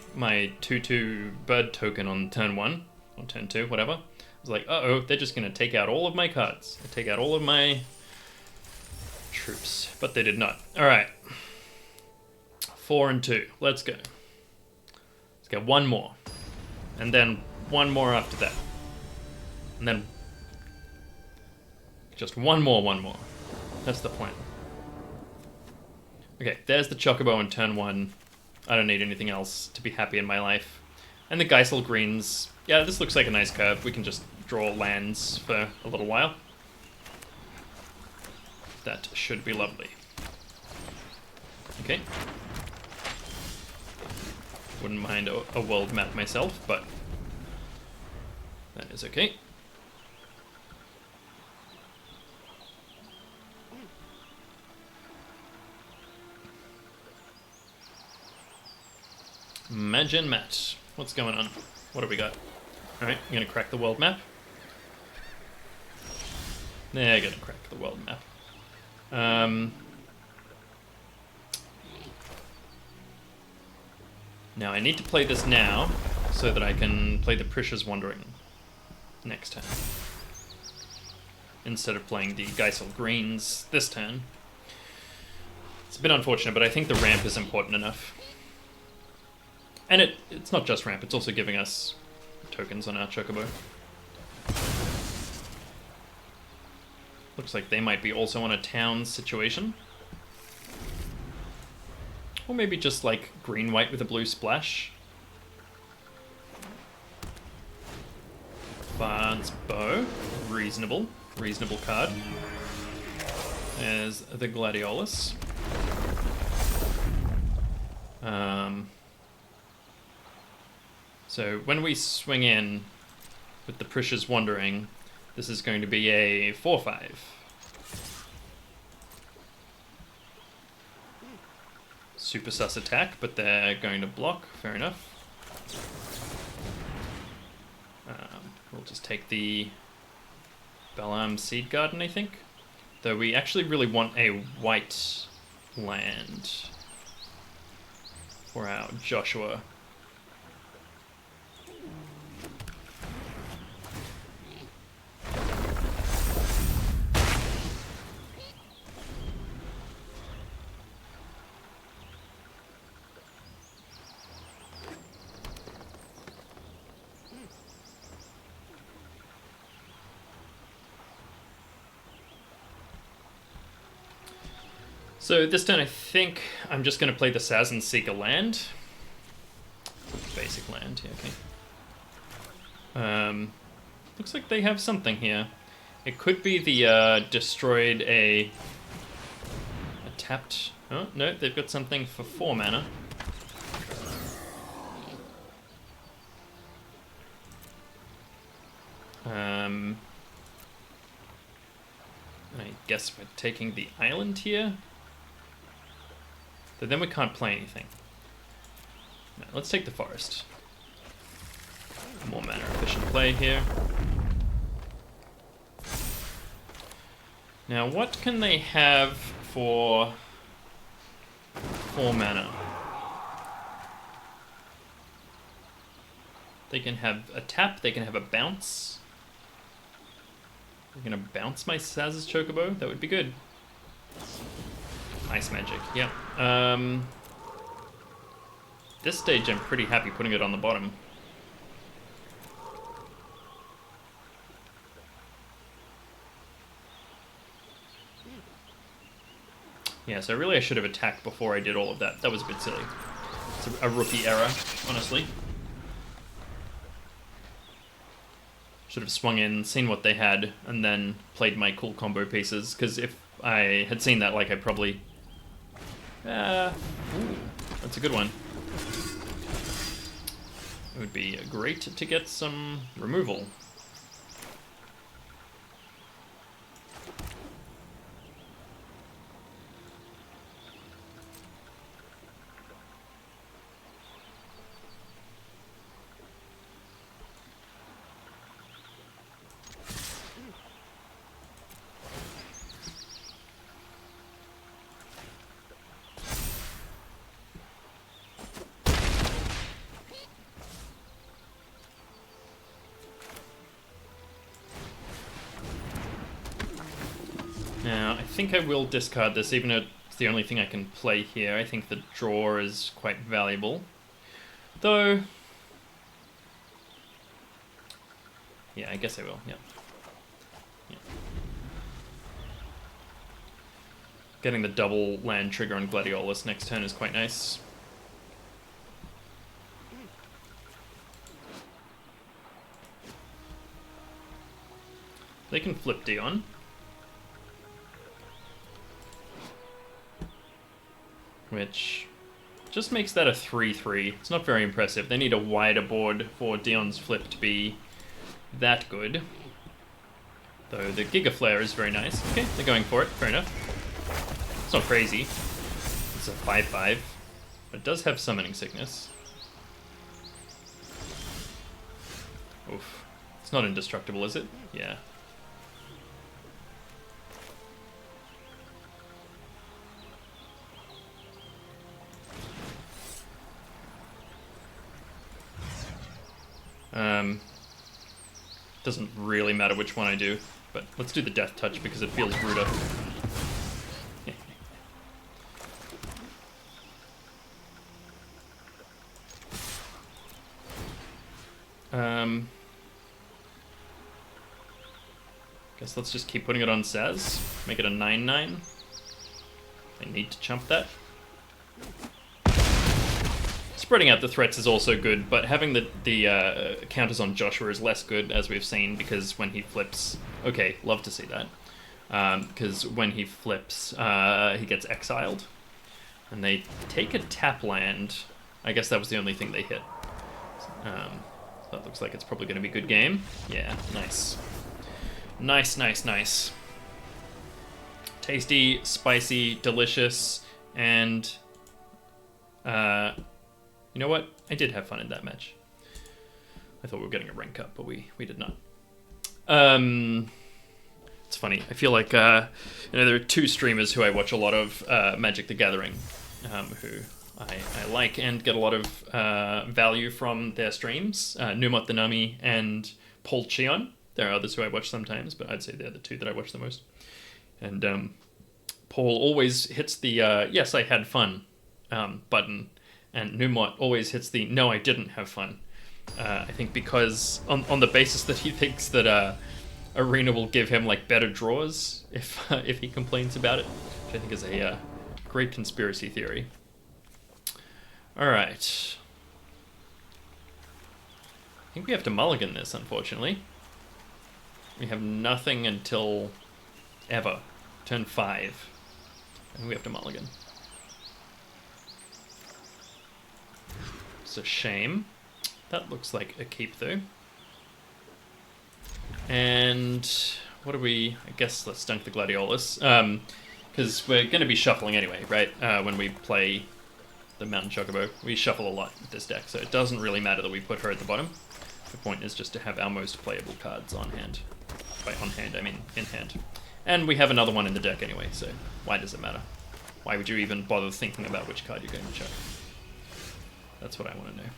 2/2 bird token on turn 1, or turn 2, whatever. I was like, uh-oh, they're just going to take out all of my cards. Take out all of my troops. But they did not. Alright. 4 and 2. Let's go. Let's get one more. And then one more after that. And then just one more. That's the plan. Okay, there's the Chocobo in turn 1. I don't need anything else to be happy in my life. And the Geisel greens. Yeah, this looks like a nice curve. We can just draw lands for a little while. That should be lovely. Okay. Wouldn't mind a world map myself, but that is okay. Imagine Matt. What's going on? What do we got? Alright, I'm gonna crack the world map. Yeah, I'm gonna crack the world map. Now I need to play this now, so that I can play the Prisha's Wandering next turn. Instead of playing the Geisel Greens this turn. It's a bit unfortunate, but I think the ramp is important enough. And it's not just ramp, it's also giving us tokens on our Chocobo. Looks like they might be also on a town situation. Or maybe just like green-white with a blue splash. Bard's Bow. Reasonable card. There's the Gladiolus. So when we swing in with the Prisha's Wandering, this is going to be a 4/5. Super sus attack, but they're going to block. Fair enough. We'll just take the Balam Seed Garden, I think. Though we actually really want a white land for our Joshua. So this turn I think I'm just going to play the Saz and seek a land. Basic land, yeah, okay. Looks like they have something here. It could be the destroyed a tapped... Oh, no, they've got something for 4 mana. I guess we're taking the island here. But then we can't play anything. No, let's take the forest. More mana efficient play here. Now, what can they have for 4 mana? They can have a tap, they can have a bounce. They're gonna bounce my Saz's Chocobo? That would be good. Ice magic, yeah. This stage I'm pretty happy putting it on the bottom. Yeah, so really I should have attacked before I did all of that. That was a bit silly. It's a rookie error, honestly. Should have swung in, seen what they had, and then played my cool combo pieces, because if I had seen that, like, I probably... ooh, that's a good one. It would be great to get some removal. think I will discard this, even though it's the only thing I can play here. I think the draw is quite valuable. Though... yeah, I guess I will, yeah. Getting the double land trigger on Gladiolus next turn is quite nice. They can flip Dion. Which just makes that a 3-3. It's not very impressive. They need a wider board for Dion's flip to be that good. Though the Giga Flare is very nice. Okay, they're going for it. Fair enough. It's not crazy. It's a 5-5. But it does have Summoning Sickness. Oof. It's not indestructible, is it? Yeah. Doesn't really matter which one I do, but let's do the Death Touch because it feels ruder. Guess let's just keep putting it on Saz. Make it a 9-9. I need to chump that. Spreading out the threats is also good, but having the counters on Joshua is less good, as we've seen, because when he flips... okay, love to see that. Because when he flips, he gets exiled. And they take a tap land. I guess that was the only thing they hit. That looks like it's probably going to be a good game. Yeah, nice. Nice, nice, nice. Tasty, spicy, delicious, and... you know what? I did have fun in that match. I thought we were getting a rank up, but we did not. It's funny. I feel like there are two streamers who I watch a lot of, Magic the Gathering, who I like and get a lot of value from their streams. Numot the Nami and Paul Cheon. There are others who I watch sometimes, but I'd say they're the two that I watch the most. And Paul always hits the yes, I had fun button. And Numot always hits the no, I didn't have fun. I think because on the basis that he thinks that Arena will give him like better draws if he complains about it, which I think is a great conspiracy theory. All right. I think we have to mulligan this, unfortunately. We have nothing until ever. Turn 5. And we have to mulligan. It's a shame. That looks like a keep, though. And what do we... I guess let's dunk the Gladiolus. Because we're going to be shuffling anyway, right? When we play the Mountain Chocobo. We shuffle a lot with this deck, so it doesn't really matter that we put her at the bottom. The point is just to have our most playable cards on hand. By on hand, I mean in hand. And we have another one in the deck anyway, so why does it matter? Why would you even bother thinking about which card you're going to chuck? That's what I want to know.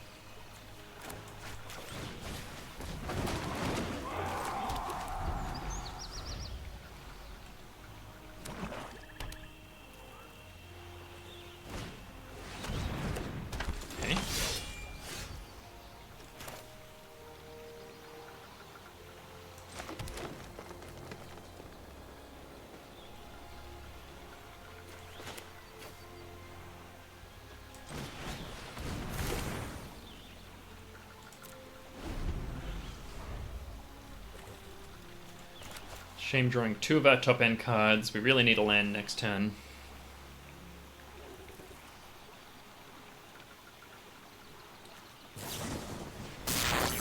Okay. Shame drawing 2 of our top end cards. We really need a land next turn.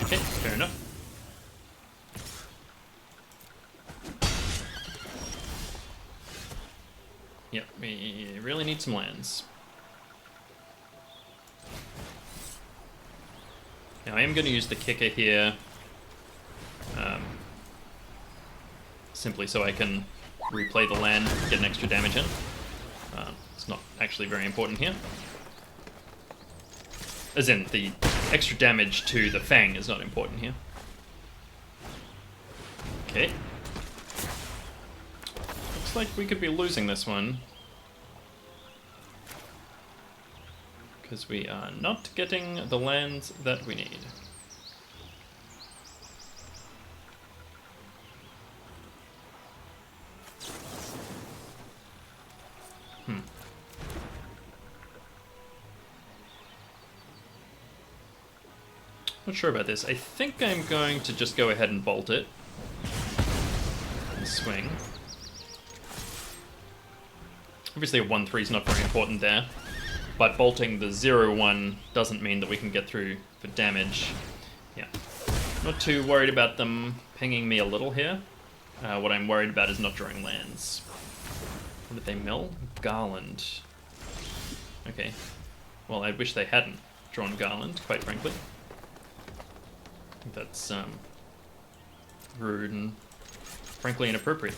Okay, fair enough. Yep, we really need some lands. Now I am going to use the kicker here. Simply so I can replay the land, get an extra damage in. It's not actually very important here. As in, the extra damage to the Fang is not important here. Okay. Looks looks like we could be losing this one. Because we are not getting the lands that we need. Not sure about this. I think I'm going to just go ahead and bolt it. And swing. Obviously a 1-3 is not very important there. But bolting the 0-1 doesn't mean that we can get through for damage. Yeah. Not too worried about them pinging me a little here. What I'm worried about is not drawing lands. What did they mill? Garland. Okay. Well, I wish they hadn't drawn Garland, quite frankly. That's rude and frankly inappropriate.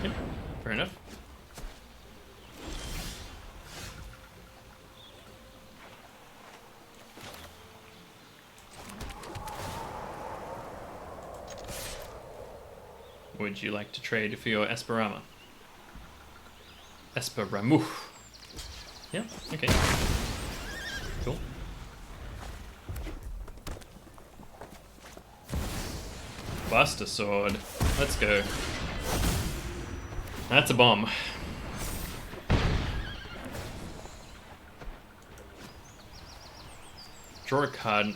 Yep, fair enough. Would you like to trade for your Esperama? Esperamu. Yeah, okay. Cool. Buster Sword. Let's go. That's a bomb. Draw a card.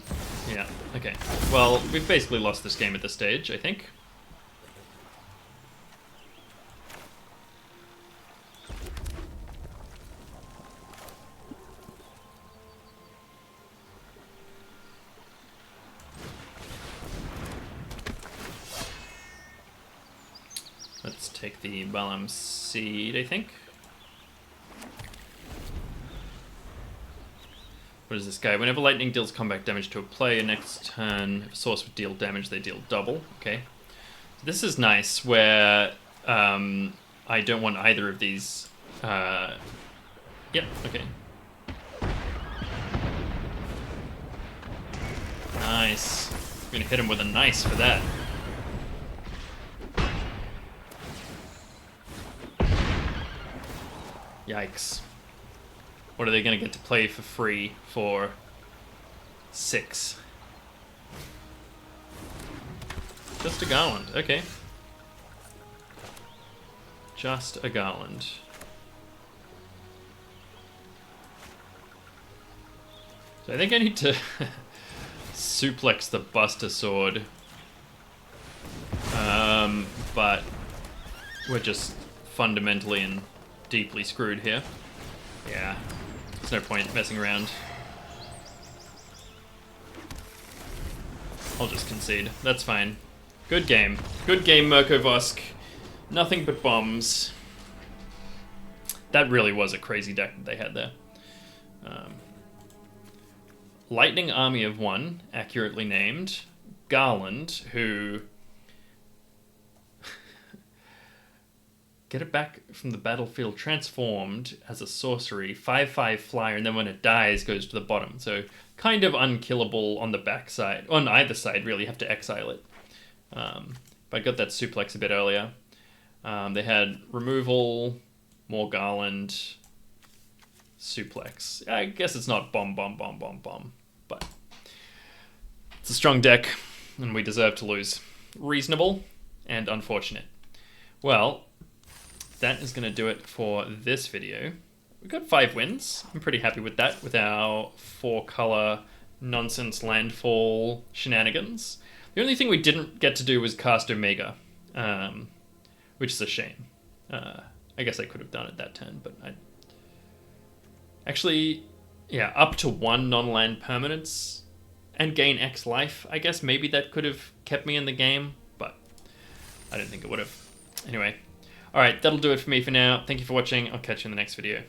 Yeah, okay. Well, we've basically lost this game at this stage, I think. Let's take the Balam Seed, I think. What is this guy? Whenever lightning deals combat damage to a player, next turn, if a source would deal damage, they deal double. Okay. This is nice, where I don't want either of these. Yep, okay. Nice. I'm gonna hit him with a nice for that. Yikes. What are they going to get to play for free for 6? Just a Garland, okay. Just a Garland. So I think I need to suplex the Buster Sword. But we're just fundamentally and deeply screwed here. Yeah, there's no point messing around. I'll just concede. That's fine. Good game. Good game, Mirko Vosk. Nothing but bombs. That really was a crazy deck that they had there. Lightning Army of One, accurately named. Garland, who... Get it back from the battlefield transformed as a sorcery, 5/5 flyer, and then when it dies, goes to the bottom. So kind of unkillable on the backside. On either side, really, you have to exile it. But I got that suplex a bit earlier. They had removal, more Garland, suplex. I guess it's not bomb, but it's a strong deck, and we deserve to lose. Reasonable and unfortunate. Well, that is going to do it for this video. We got 5 wins. I'm pretty happy with that, with our 4-color nonsense landfall shenanigans. The only thing we didn't get to do was cast Omega, which is a shame. I guess I could have done it that turn, but I... Actually, yeah, up to 1 non-land permanence and gain X life. I guess maybe that could have kept me in the game, but I don't think it would have. Anyway. Alright, that'll do it for me for now. Thank you for watching. I'll catch you in the next video.